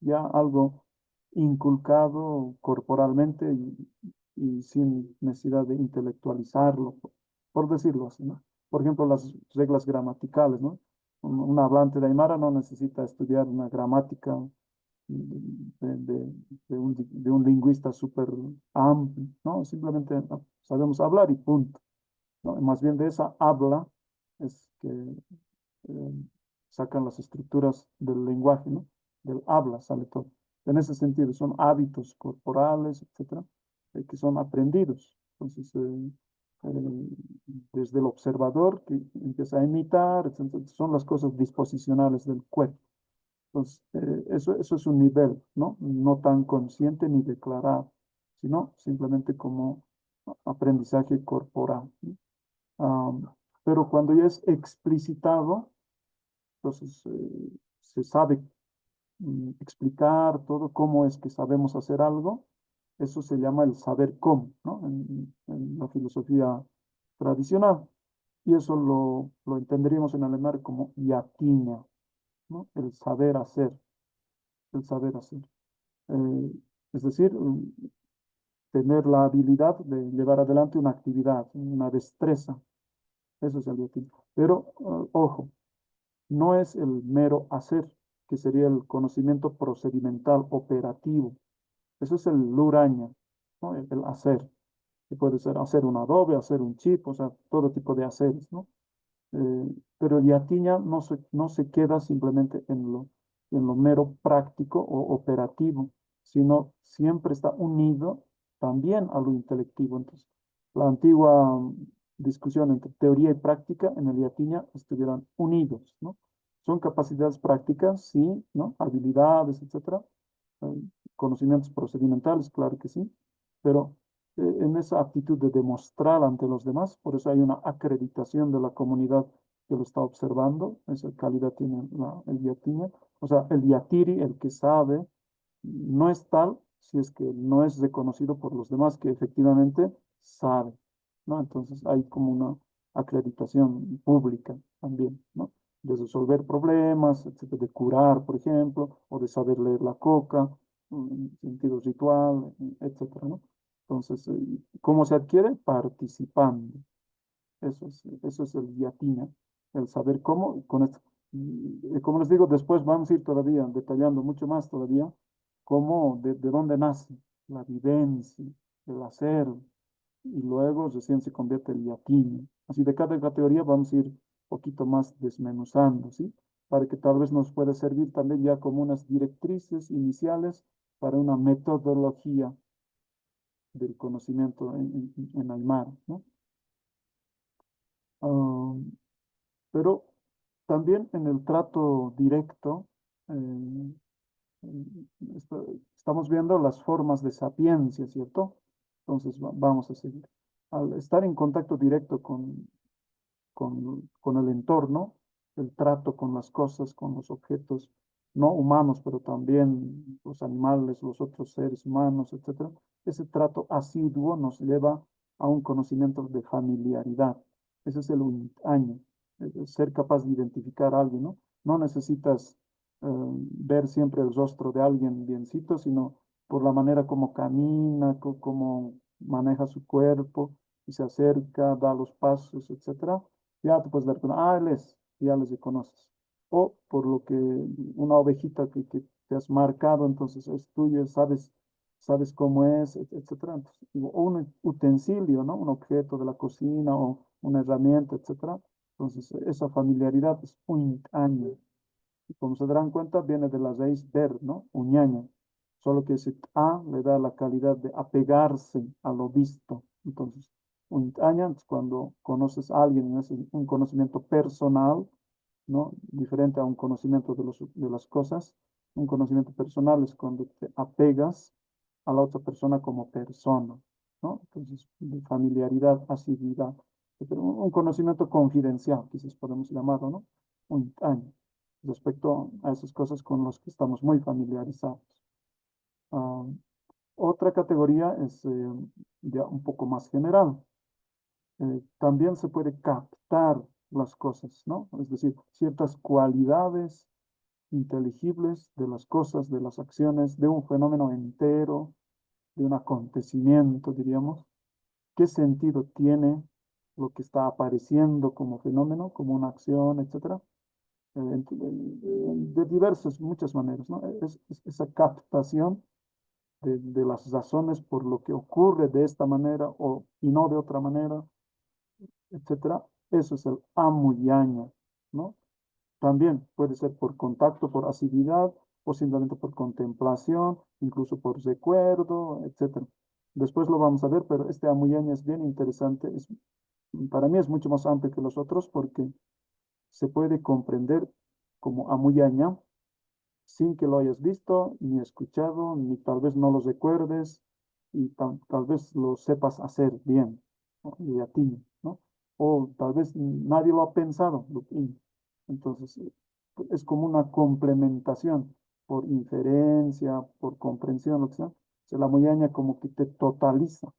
S1: ya algo inculcado corporalmente y sin necesidad de intelectualizarlo, por decirlo así, ¿no? Por ejemplo, las reglas gramaticales, ¿no? Un hablante de Aymara no necesita estudiar una gramática de un lingüista súper amplio, ¿no? Simplemente sabemos hablar y punto, ¿no? Más bien de esa habla es que eh, sacan las estructuras del lenguaje, ¿no? Del habla sale todo. En ese sentido, son hábitos corporales, etcétera, que son aprendidos. Entonces, desde el observador que empieza a imitar, etcétera, son las cosas disposicionales del cuerpo. Entonces, eso es un nivel, ¿no? No tan consciente ni declarado, sino simplemente como aprendizaje corporal, ¿no? Pero cuando ya es explicitado, entonces se sabe explicar todo cómo es que sabemos hacer algo. Eso se llama el saber cómo, ¿no? En la filosofía tradicional. Y eso lo entenderíamos en alemán como yatina, ¿no? El saber hacer, el saber hacer. Eh, es decir, tener la habilidad de llevar adelante una actividad, una destreza. Eso es el yatina. Pero, ojo, no es el mero hacer, que sería el conocimiento procedimental operativo. Eso es el luraña, ¿no? El hacer, que puede ser hacer un adobe, hacer un chip, o sea, todo tipo de haceres, ¿no? Pero el yatiña no se queda simplemente en lo mero práctico o operativo, sino siempre está unido también a lo intelectivo. Entonces, la antigua discusión entre teoría y práctica en el yatiña estuvieran unidos, ¿no? Son capacidades prácticas, sí, ¿no? Habilidades, etcétera, eh, conocimientos procedimentales, claro que sí, pero en esa actitud de demostrar ante los demás, por eso hay una acreditación de la comunidad que lo está observando, esa calidad tiene el yatiña, o sea, el yatiri, el que sabe, no es tal si es que no es reconocido por los demás que efectivamente sabe, ¿no? Entonces hay como una acreditación pública también, ¿no? De resolver problemas, etcétera, de curar, por ejemplo, o de saber leer la coca, en sentido ritual, etcétera, ¿no? Entonces, ¿cómo se adquiere? Participando. Eso es el yatina, el saber cómo, con esto, como les digo, después vamos a ir todavía detallando mucho más todavía, cómo, de dónde nace la vivencia, el hacer, y luego recién se convierte el yatina. Así de cada categoría vamos a ir un poquito más desmenuzando, ¿sí? Para que tal vez nos pueda servir también ya como unas directrices iniciales para una metodología del conocimiento en Aymara, ¿no? Ah, pero también en el trato directo, eh, eh, estamos viendo las formas de sapiencia, ¿cierto? Entonces vamos a seguir. Al estar en contacto directo con el entorno, el trato con las cosas, con los objetos no humanos, pero también los animales, los otros seres humanos, etcétera. Ese trato asiduo nos lleva a un conocimiento de familiaridad. Ese es el año, ser capaz de identificar a alguien, ¿no? No necesitas ver siempre el rostro de alguien biencito, sino por la manera como camina, cómo maneja su cuerpo, y se acerca, da los pasos, etcétera, ya te puedes dar cuenta, ah, él es, ya les reconoces. O por lo que una ovejita que te has marcado, entonces es tuyo, sabes cómo es, etcétera. Entonces, o un utensilio, ¿no? Un objeto de la cocina o una herramienta, etcétera. Entonces, esa familiaridad es un año. Y como se darán cuenta, viene de la raíz ver, ¿no? Uñaña. Solo que ese a le da la calidad de apegarse a lo visto. Entonces, año es cuando conoces a alguien, es un conocimiento personal, ¿no? Diferente a un conocimiento de las cosas. Un conocimiento personal es cuando te apegas a la otra persona como persona, ¿no? Entonces, de familiaridad, asiduidad. Pero un conocimiento confidencial, quizás podemos llamarlo, ¿no? Un año respecto a esas cosas con las que estamos muy familiarizados. Ah, otra categoría es ya un poco más general. También se puede captar las cosas, ¿no? Es decir, ciertas cualidades inteligibles de las cosas, de las acciones, de un fenómeno entero, de un acontecimiento, diríamos. ¿Qué sentido tiene lo que está apareciendo como fenómeno, como una acción, etcétera? De diversas, muchas maneras, ¿no? Esa captación de las razones por lo que ocurre de esta manera y no de otra manera, etcétera. Eso es el amuyaña, ¿no? También puede ser por contacto, por asiduidad, o simplemente por contemplación, incluso por recuerdo, etcétera. Después lo vamos a ver, pero este amuyaña es bien interesante. Para mí es mucho más amplio que los otros porque se puede comprender como amuyaña sin que lo hayas visto, ni escuchado, ni tal vez no lo recuerdes, y tal vez lo sepas hacer bien, ¿no? Y a ti, ¿no? O tal vez nadie lo ha pensado, entonces es como una complementación por inferencia, por comprensión, lo que sea. O sea, la muyaña como que te totaliza,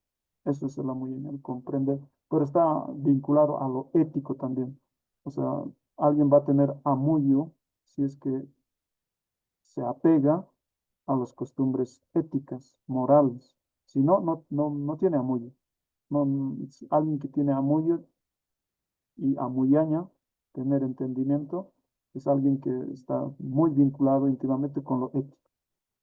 S1: eso es la muyaña, el comprender, pero está vinculado a lo ético también. O sea, alguien va a tener amuyo si es que se apega a las costumbres éticas, morales. Si no, no tiene amuyo. No, alguien que tiene amuyo y amuyaña, tener entendimiento, es alguien que está muy vinculado íntimamente con lo ético,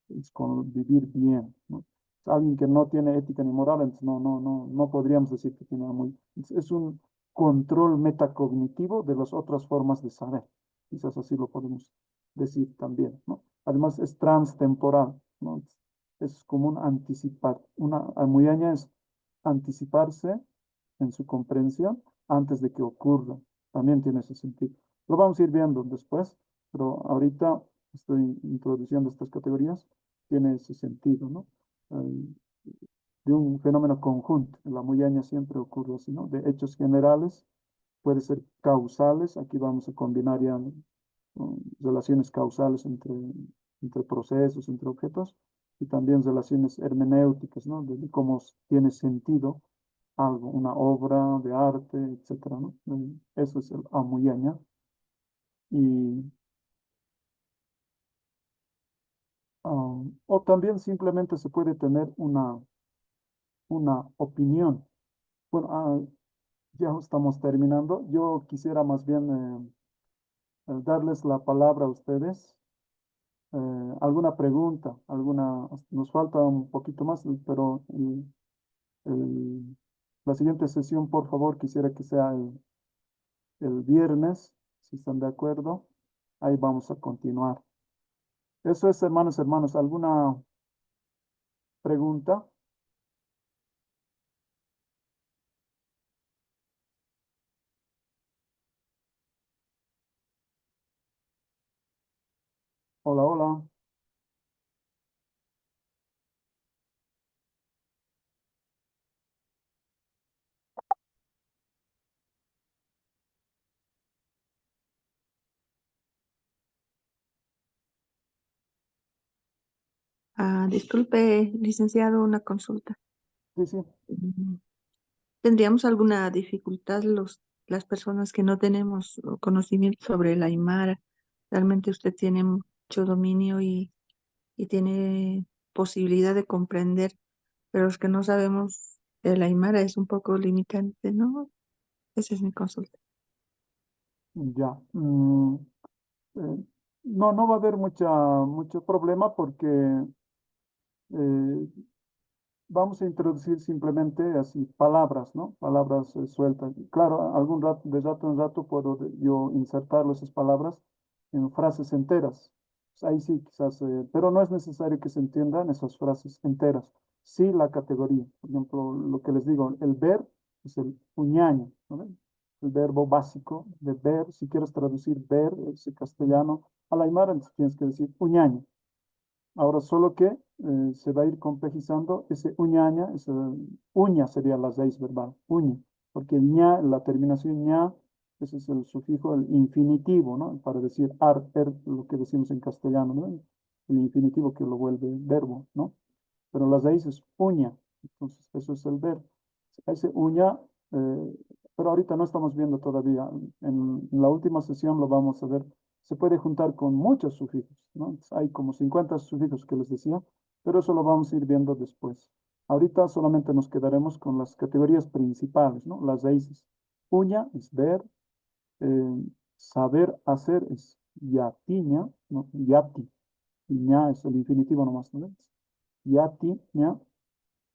S1: es con vivir bien, ¿no? Es alguien que no tiene ética ni moral, entonces no podríamos decir que tiene muy... Es un control metacognitivo de las otras formas de saber. Quizás así lo podemos decir también, ¿no? Además es transtemporal, ¿no? Es como un anticipar, una almuyaña es anticiparse en su comprensión antes de que ocurra. También tiene ese sentido. Lo vamos a ir viendo después, pero ahorita estoy introduciendo estas categorías, tiene ese sentido, ¿no? De un fenómeno conjunto. En la muyaña siempre ocurre así, ¿no? De hechos generales, puede ser causales, aquí vamos a combinar ya relaciones causales entre procesos, entre objetos, y también relaciones hermenéuticas, ¿no? De cómo tiene sentido algo, una obra de arte, etcétera, ¿no? Eso es el amuyaña. Y, o también simplemente se puede tener una opinión. Bueno, ya estamos terminando. Yo quisiera más bien darles la palabra a ustedes. ¿Alguna pregunta? Nos falta un poquito más, pero la siguiente sesión, por favor, quisiera que sea el viernes, si están de acuerdo. Ahí vamos a continuar. Eso es, hermanos. ¿Alguna pregunta? Hola, hola.
S6: Disculpe, licenciado, una consulta.
S1: Sí, sí.
S6: ¿Tendríamos alguna dificultad las personas que no tenemos conocimiento sobre el Aymara? Realmente usted tiene mucho dominio y tiene posibilidad de comprender, pero los que no sabemos el Aymara es un poco limitante, ¿no? Esa es mi consulta.
S1: Ya. Eh, no va a haber mucho problema porque eh, vamos a introducir simplemente así palabras, ¿no? Palabras sueltas. Claro, de rato en rato puedo yo insertar esas palabras en frases enteras. Pues ahí sí, quizás, pero no es necesario que se entiendan esas frases enteras. Sí la categoría. Por ejemplo, lo que les digo, el ver es el uñaño, ¿no ven? El verbo básico de ver, si quieres traducir ver, ese castellano, al aymara, entonces tienes que decir uñaño. Ahora solo que se va a ir complejizando ese uñaña, esa uña sería la raíz verbal, uña, porque el ña, la terminación ña, ese es el sufijo, el infinitivo, ¿no? Para decir lo que decimos en castellano, ¿no? El infinitivo que lo vuelve verbo, ¿no? Pero la raíz es uña, entonces eso es el verbo. Ese uña, pero ahorita no estamos viendo todavía. En la última sesión lo vamos a ver. Se puede juntar con muchos sufijos, ¿no? Entonces, hay como 50 sufijos que les decía, pero eso lo vamos a ir viendo después. Ahorita solamente nos quedaremos con las categorías principales, ¿no? Las raíces. Uña es ver, saber hacer es yatiña, ¿no? Yati, y ña es el infinitivo nomás, ¿no? Yati, ña,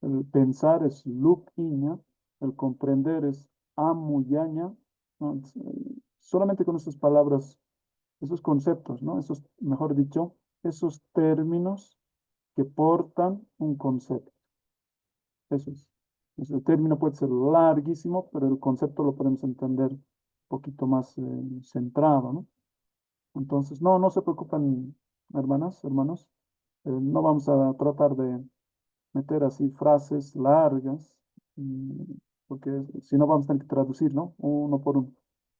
S1: el pensar es lupiña, el comprender es amuyaña, ¿no? Solamente con esas palabras, esos conceptos, ¿no? Esos, mejor dicho, esos términos que portan un concepto. Eso es. El término puede ser larguísimo, pero el concepto lo podemos entender un poquito más centrado, ¿no? Entonces, no se preocupen, hermanos. No vamos a tratar de meter así frases largas, mm, porque si no vamos a tener que traducir, ¿no? Uno por uno.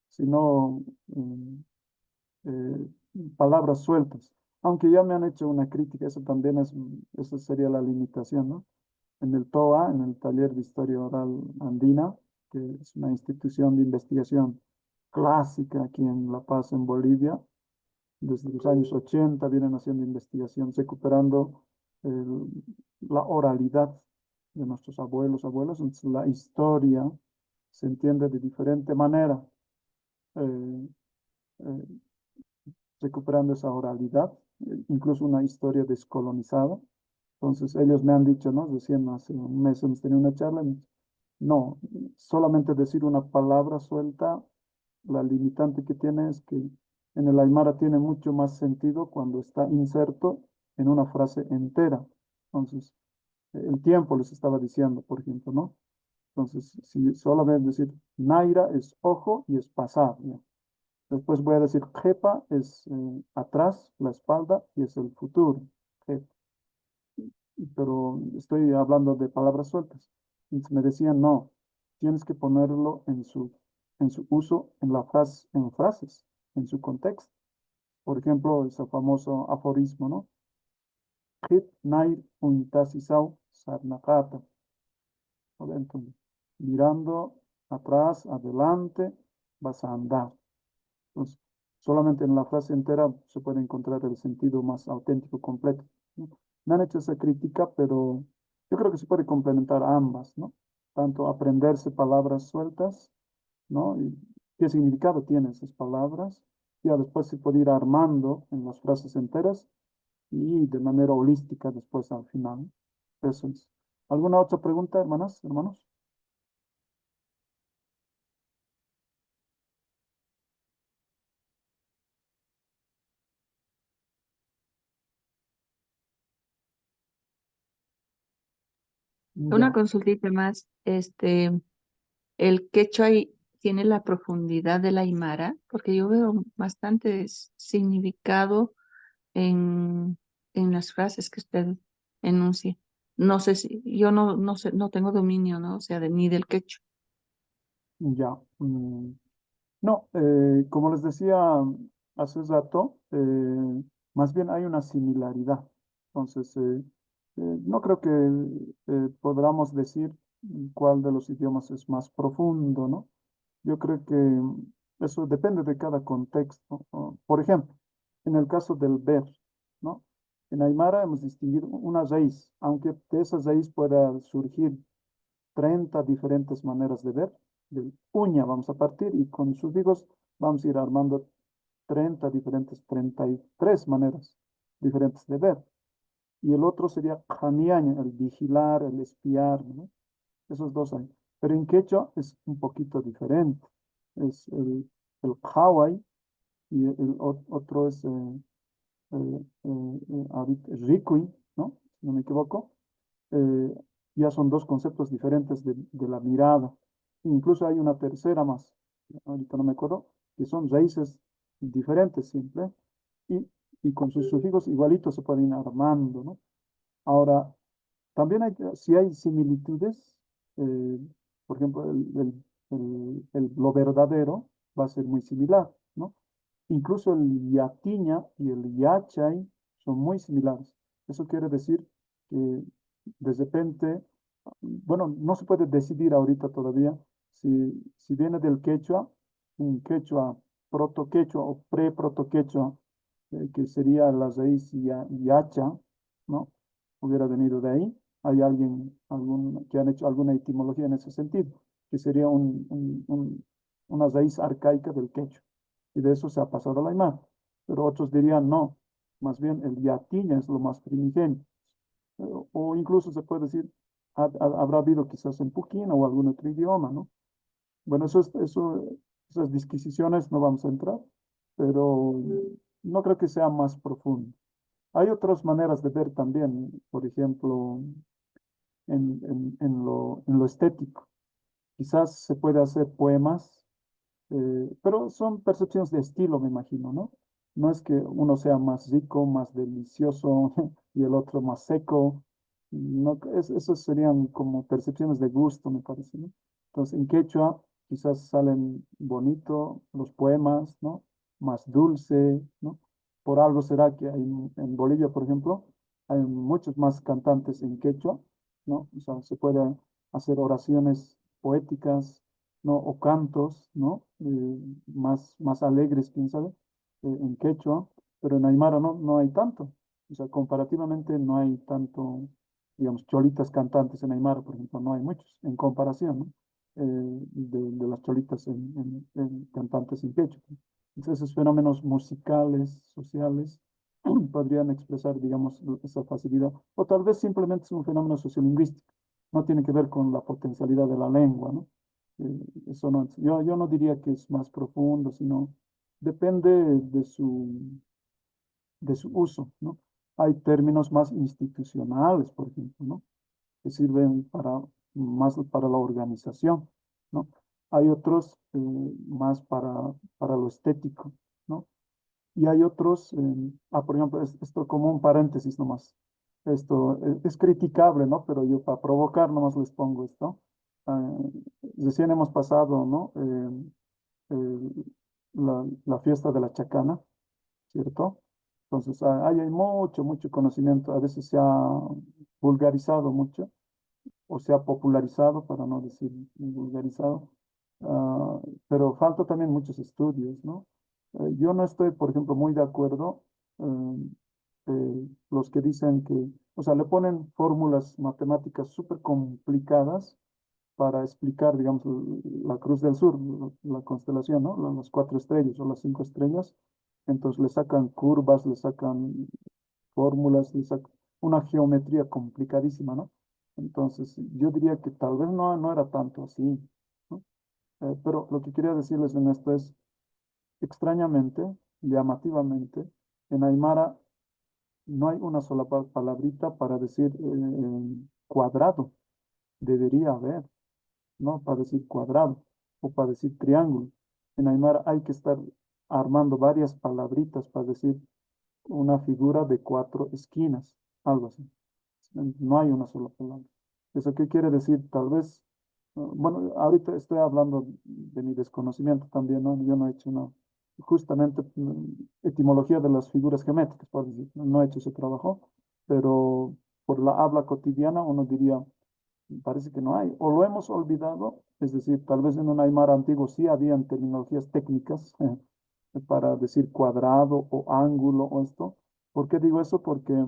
S1: Si no, palabras sueltas. Aunque ya me han hecho una crítica, eso también eso sería la limitación, ¿no? En el TOA, en el Taller de Historia Oral Andina, que es una institución de investigación clásica aquí en La Paz, en Bolivia, desde los años 80 vienen haciendo investigación, recuperando el- la oralidad de nuestros abuelos. Entonces, la historia se entiende de diferente manera. Eh, eh, recuperando esa oralidad, incluso una historia descolonizada. Entonces ellos me han dicho, ¿no? Recién hace un mes hemos tenido una charla. No, solamente decir una palabra suelta, la limitante que tiene es que en el Aymara tiene mucho más sentido cuando está inserto en una frase entera. Entonces, el tiempo les estaba diciendo, por ejemplo, ¿no? Entonces, si solamente decir Naira es ojo y es pasar, ¿ya? Después voy a decir Jepa es atrás, la espalda, y es el futuro. Jepa. Pero estoy hablando de palabras sueltas. Y me decían, no, tienes que ponerlo en su uso en la frase, en frases, en su contexto. Por ejemplo, ese famoso aforismo, ¿no? Hit nair untasisau sarnakata. Entonces, mirando atrás, adelante, vas a andar. Entonces, solamente en la frase entera se puede encontrar el sentido más auténtico, completo, ¿no? Me han hecho esa crítica, pero yo creo que se puede complementar ambas, ¿no? Tanto aprenderse palabras sueltas, ¿no? Y qué significado tienen esas palabras. Ya después se puede ir armando en las frases enteras y de manera holística después al final, ¿no? Eso es. ¿Alguna otra pregunta, hermanas, hermanos?
S6: Una
S1: Ya.
S6: consultita más, el quechua tiene la profundidad del aymara, porque yo veo bastante significado en, en las frases que usted enuncia. No sé si, yo no sé, no tengo dominio, ¿no? O sea, ni del quechua.
S1: Ya. No, como les decía hace rato, más bien hay una similaridad. Entonces, no creo que podamos decir cuál de los idiomas es más profundo, ¿no? Yo creo que eso depende de cada contexto, ¿no? Por ejemplo, en el caso del ver, ¿no? En Aymara hemos distinguido una raíz, aunque de esa raíz pueda surgir 30 diferentes maneras de ver. De uña vamos a partir y con sufijos vamos a ir armando 30 diferentes, 33 maneras diferentes de ver. Y el otro sería janiaña, el vigilar, el espiar, ¿no? Esos dos hay. Pero en quechua es un poquito diferente. Es el Hawái y otro es Ricui, ¿no? Si no me equivoco. eh, ya son dos conceptos diferentes de la mirada. Incluso hay una tercera más, ahorita no me acuerdo, que son raíces diferentes siempre, y, y con sus sufijos igualitos se pueden ir armando, ¿no? Ahora, también hay, si hay similitudes, eh, por ejemplo, lo verdadero va a ser muy similar, ¿no? Incluso el yatiña y el yachay son muy similares. Eso quiere decir que de repente, bueno, no se puede decidir ahorita todavía si viene del quechua, un quechua, proto-quechua o pre-proto-quechua, que sería la raíz yacha, ¿no? Hubiera venido de ahí. Hay alguien que han hecho alguna etimología en ese sentido, que sería una raíz arcaica del quechua y de eso se ha pasado al aymara. Pero otros dirían no, más bien el yatiña es lo más primigenio. O incluso se puede decir, habrá habido quizás en Puquín o algún otro idioma, ¿no? Bueno, esas disquisiciones no vamos a entrar, pero no creo que sea más profundo. Hay otras maneras de ver también, por ejemplo, en lo estético. Quizás se puede hacer poemas, pero son percepciones de estilo, me imagino, ¿no? No es que uno sea más rico, más delicioso y el otro más seco. No, esos serían como percepciones de gusto, me parece, ¿no? Entonces, en quechua quizás salen bonito los poemas, ¿no? Más dulce, ¿no? Por algo será que en Bolivia, por ejemplo, hay muchos más cantantes en quechua, ¿no? O sea, se pueden hacer oraciones poéticas, ¿no? O cantos, ¿no? Más alegres, quién sabe, en quechua, pero en aymara no hay tanto. O sea, comparativamente no hay tanto, digamos, cholitas cantantes en aymara, por ejemplo, no hay muchos, en comparación, ¿no? De las cholitas en cantantes en quechua. Entonces, esos fenómenos musicales, sociales, podrían expresar, digamos, esa facilidad. O tal vez simplemente es un fenómeno sociolingüístico. No tiene que ver con la potencialidad de la lengua, ¿no? Eso no, yo no diría que es más profundo, sino depende de su uso, ¿no? Hay términos más institucionales, por ejemplo, ¿no? Que sirven más para la organización, ¿no? Hay otros más para lo estético, ¿no? Y hay otros, por ejemplo, esto como un paréntesis nomás. Esto es criticable, ¿no? Pero yo para provocar nomás les pongo esto. Ah, Recién hemos pasado, ¿no? La fiesta de la chacana, ¿cierto? Entonces, ahí hay mucho conocimiento. A veces se ha vulgarizado mucho o se ha popularizado, para no decir vulgarizado, ah, pero falta también muchos estudios, ¿no? Yo no estoy, por ejemplo, muy de acuerdo los que dicen que, o sea, le ponen fórmulas matemáticas súper complicadas para explicar, digamos, la Cruz del Sur, la constelación, ¿no? Las 4 estrellas o las 5 estrellas. Entonces le sacan curvas, le sacan fórmulas, le sacan una geometría complicadísima, ¿no? Entonces yo diría que tal vez no era tanto así, ¿no? Pero lo que quería decirles en esto es, extrañamente, llamativamente, en Aymara no hay una sola palabrita para decir cuadrado. Debería haber, ¿no? Para decir cuadrado o para decir triángulo. En Aymara hay que estar armando varias palabritas para decir una figura de 4 esquinas, algo así. No hay una sola palabra. ¿Eso qué quiere decir? Tal vez, bueno, ahorita estoy hablando de mi desconocimiento también, ¿no? Yo no he hecho una, justamente etimología de las figuras geométricas, por decir, no he hecho ese trabajo, pero por la habla cotidiana uno diría, parece que no hay, o lo hemos olvidado, es decir, tal vez en un Aymara antiguo sí habían terminologías técnicas para decir cuadrado o ángulo o esto. ¿Por qué digo eso? Porque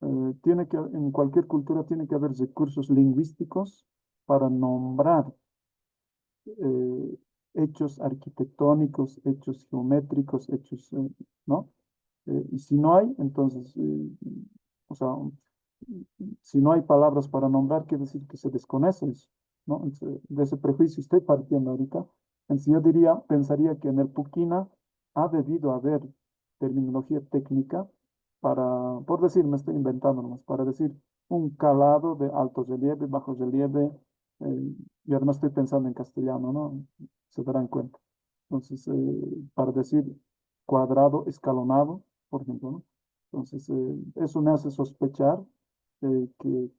S1: en cualquier cultura tiene que haber recursos lingüísticos para nombrar eh, hechos arquitectónicos, hechos geométricos, hechos, ¿no? Y si no hay, entonces, o sea, si no hay palabras para nombrar, quiere decir que se desconoce eso, ¿no? Entonces, de ese prejuicio estoy partiendo ahorita. Entonces, yo diría, pensaría que en el Puquina ha debido haber terminología técnica para, por decir, me estoy inventando nomás, para decir un calado de alto relieve, bajo relieve, y ahora no estoy pensando en castellano, ¿no? Se darán cuenta. Entonces, para decir cuadrado escalonado, por ejemplo, ¿no? Entonces, eso me hace sospechar que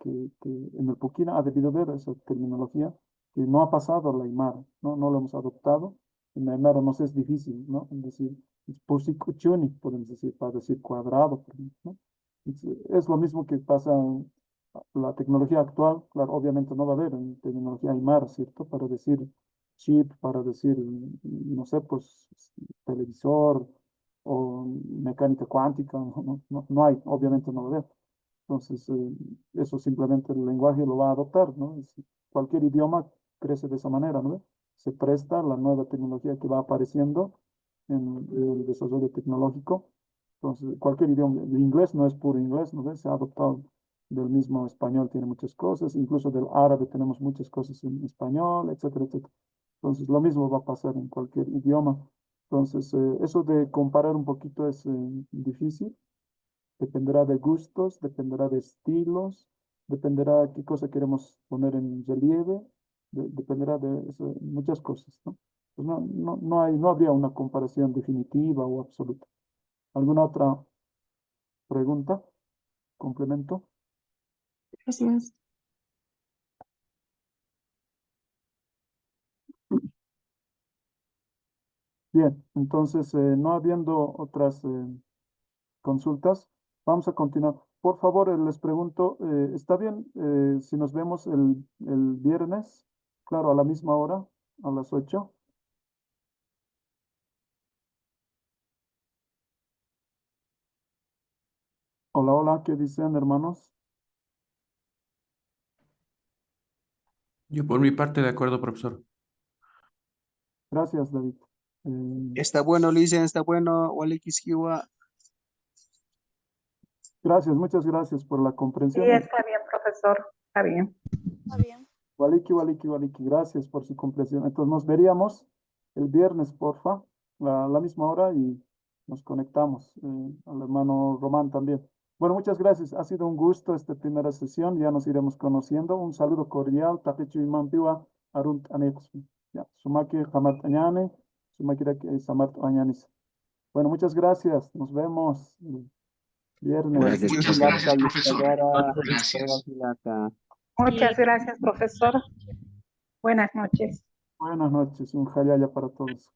S1: en el Puquina ha debido haber esa terminología que no ha pasado a la Aymara, ¿no? No lo hemos adoptado. En la Aymara nos es difícil, ¿no? Es decir, posicuchuni, podemos decir, para decir cuadrado, por ejemplo, ¿no? Es lo mismo que pasa en la tecnología actual, claro, obviamente no va a haber en terminología Aymara, ¿cierto? Para decir chip, para decir, no sé, pues televisor o mecánica cuántica, no hay, obviamente no va a haber. Entonces, eso simplemente el lenguaje lo va a adoptar, ¿no? Cualquier idioma crece de esa manera, ¿no? Se presta a la nueva tecnología que va apareciendo en el desarrollo tecnológico. Entonces, cualquier idioma, el inglés no es puro inglés, ¿no? Se ha adoptado del mismo español, tiene muchas cosas, incluso del árabe tenemos muchas cosas en español, etcétera, etcétera. Entonces, lo mismo va a pasar en cualquier idioma. Entonces, eso de comparar un poquito es difícil. Dependerá de gustos, dependerá de estilos, dependerá de qué cosa queremos poner en relieve, dependerá de muchas cosas, ¿no? Pues no habría una comparación definitiva o absoluta. ¿Alguna otra pregunta? ¿Complemento?
S6: Gracias.
S1: Bien, entonces, no habiendo otras consultas, vamos a continuar. Por favor, les pregunto, ¿está bien si nos vemos el viernes? Claro, a la misma hora, a las 8. Hola, hola, ¿qué dicen, hermanos?
S4: Yo por mi parte de acuerdo, profesor.
S1: Gracias, David.
S2: Está bueno, Licen, está bueno. Walikishiwa.
S1: Gracias, muchas gracias por la
S8: Sí,
S1: comprensión.
S8: está bien, profesor. Está bien.
S3: Está bien.
S1: Waliki, waliki, waliki, gracias por su comprensión. Entonces nos veríamos el viernes, porfa, a la misma hora y nos conectamos. Al hermano Román también. Bueno, muchas gracias. Ha sido un gusto esta primera sesión. Ya nos iremos conociendo. Un saludo cordial. Tapechu Imampiwa, Arunt Anexu. Ya, Sumaki Hamat Añane, Sumaki Samat Añanis. Bueno, muchas gracias. Nos vemos el viernes.
S7: Gracias,
S5: Muchas gracias, profesor. Gracias.
S8: Muchas gracias, profesor. Buenas noches.
S1: Buenas noches. Un jalaya para todos.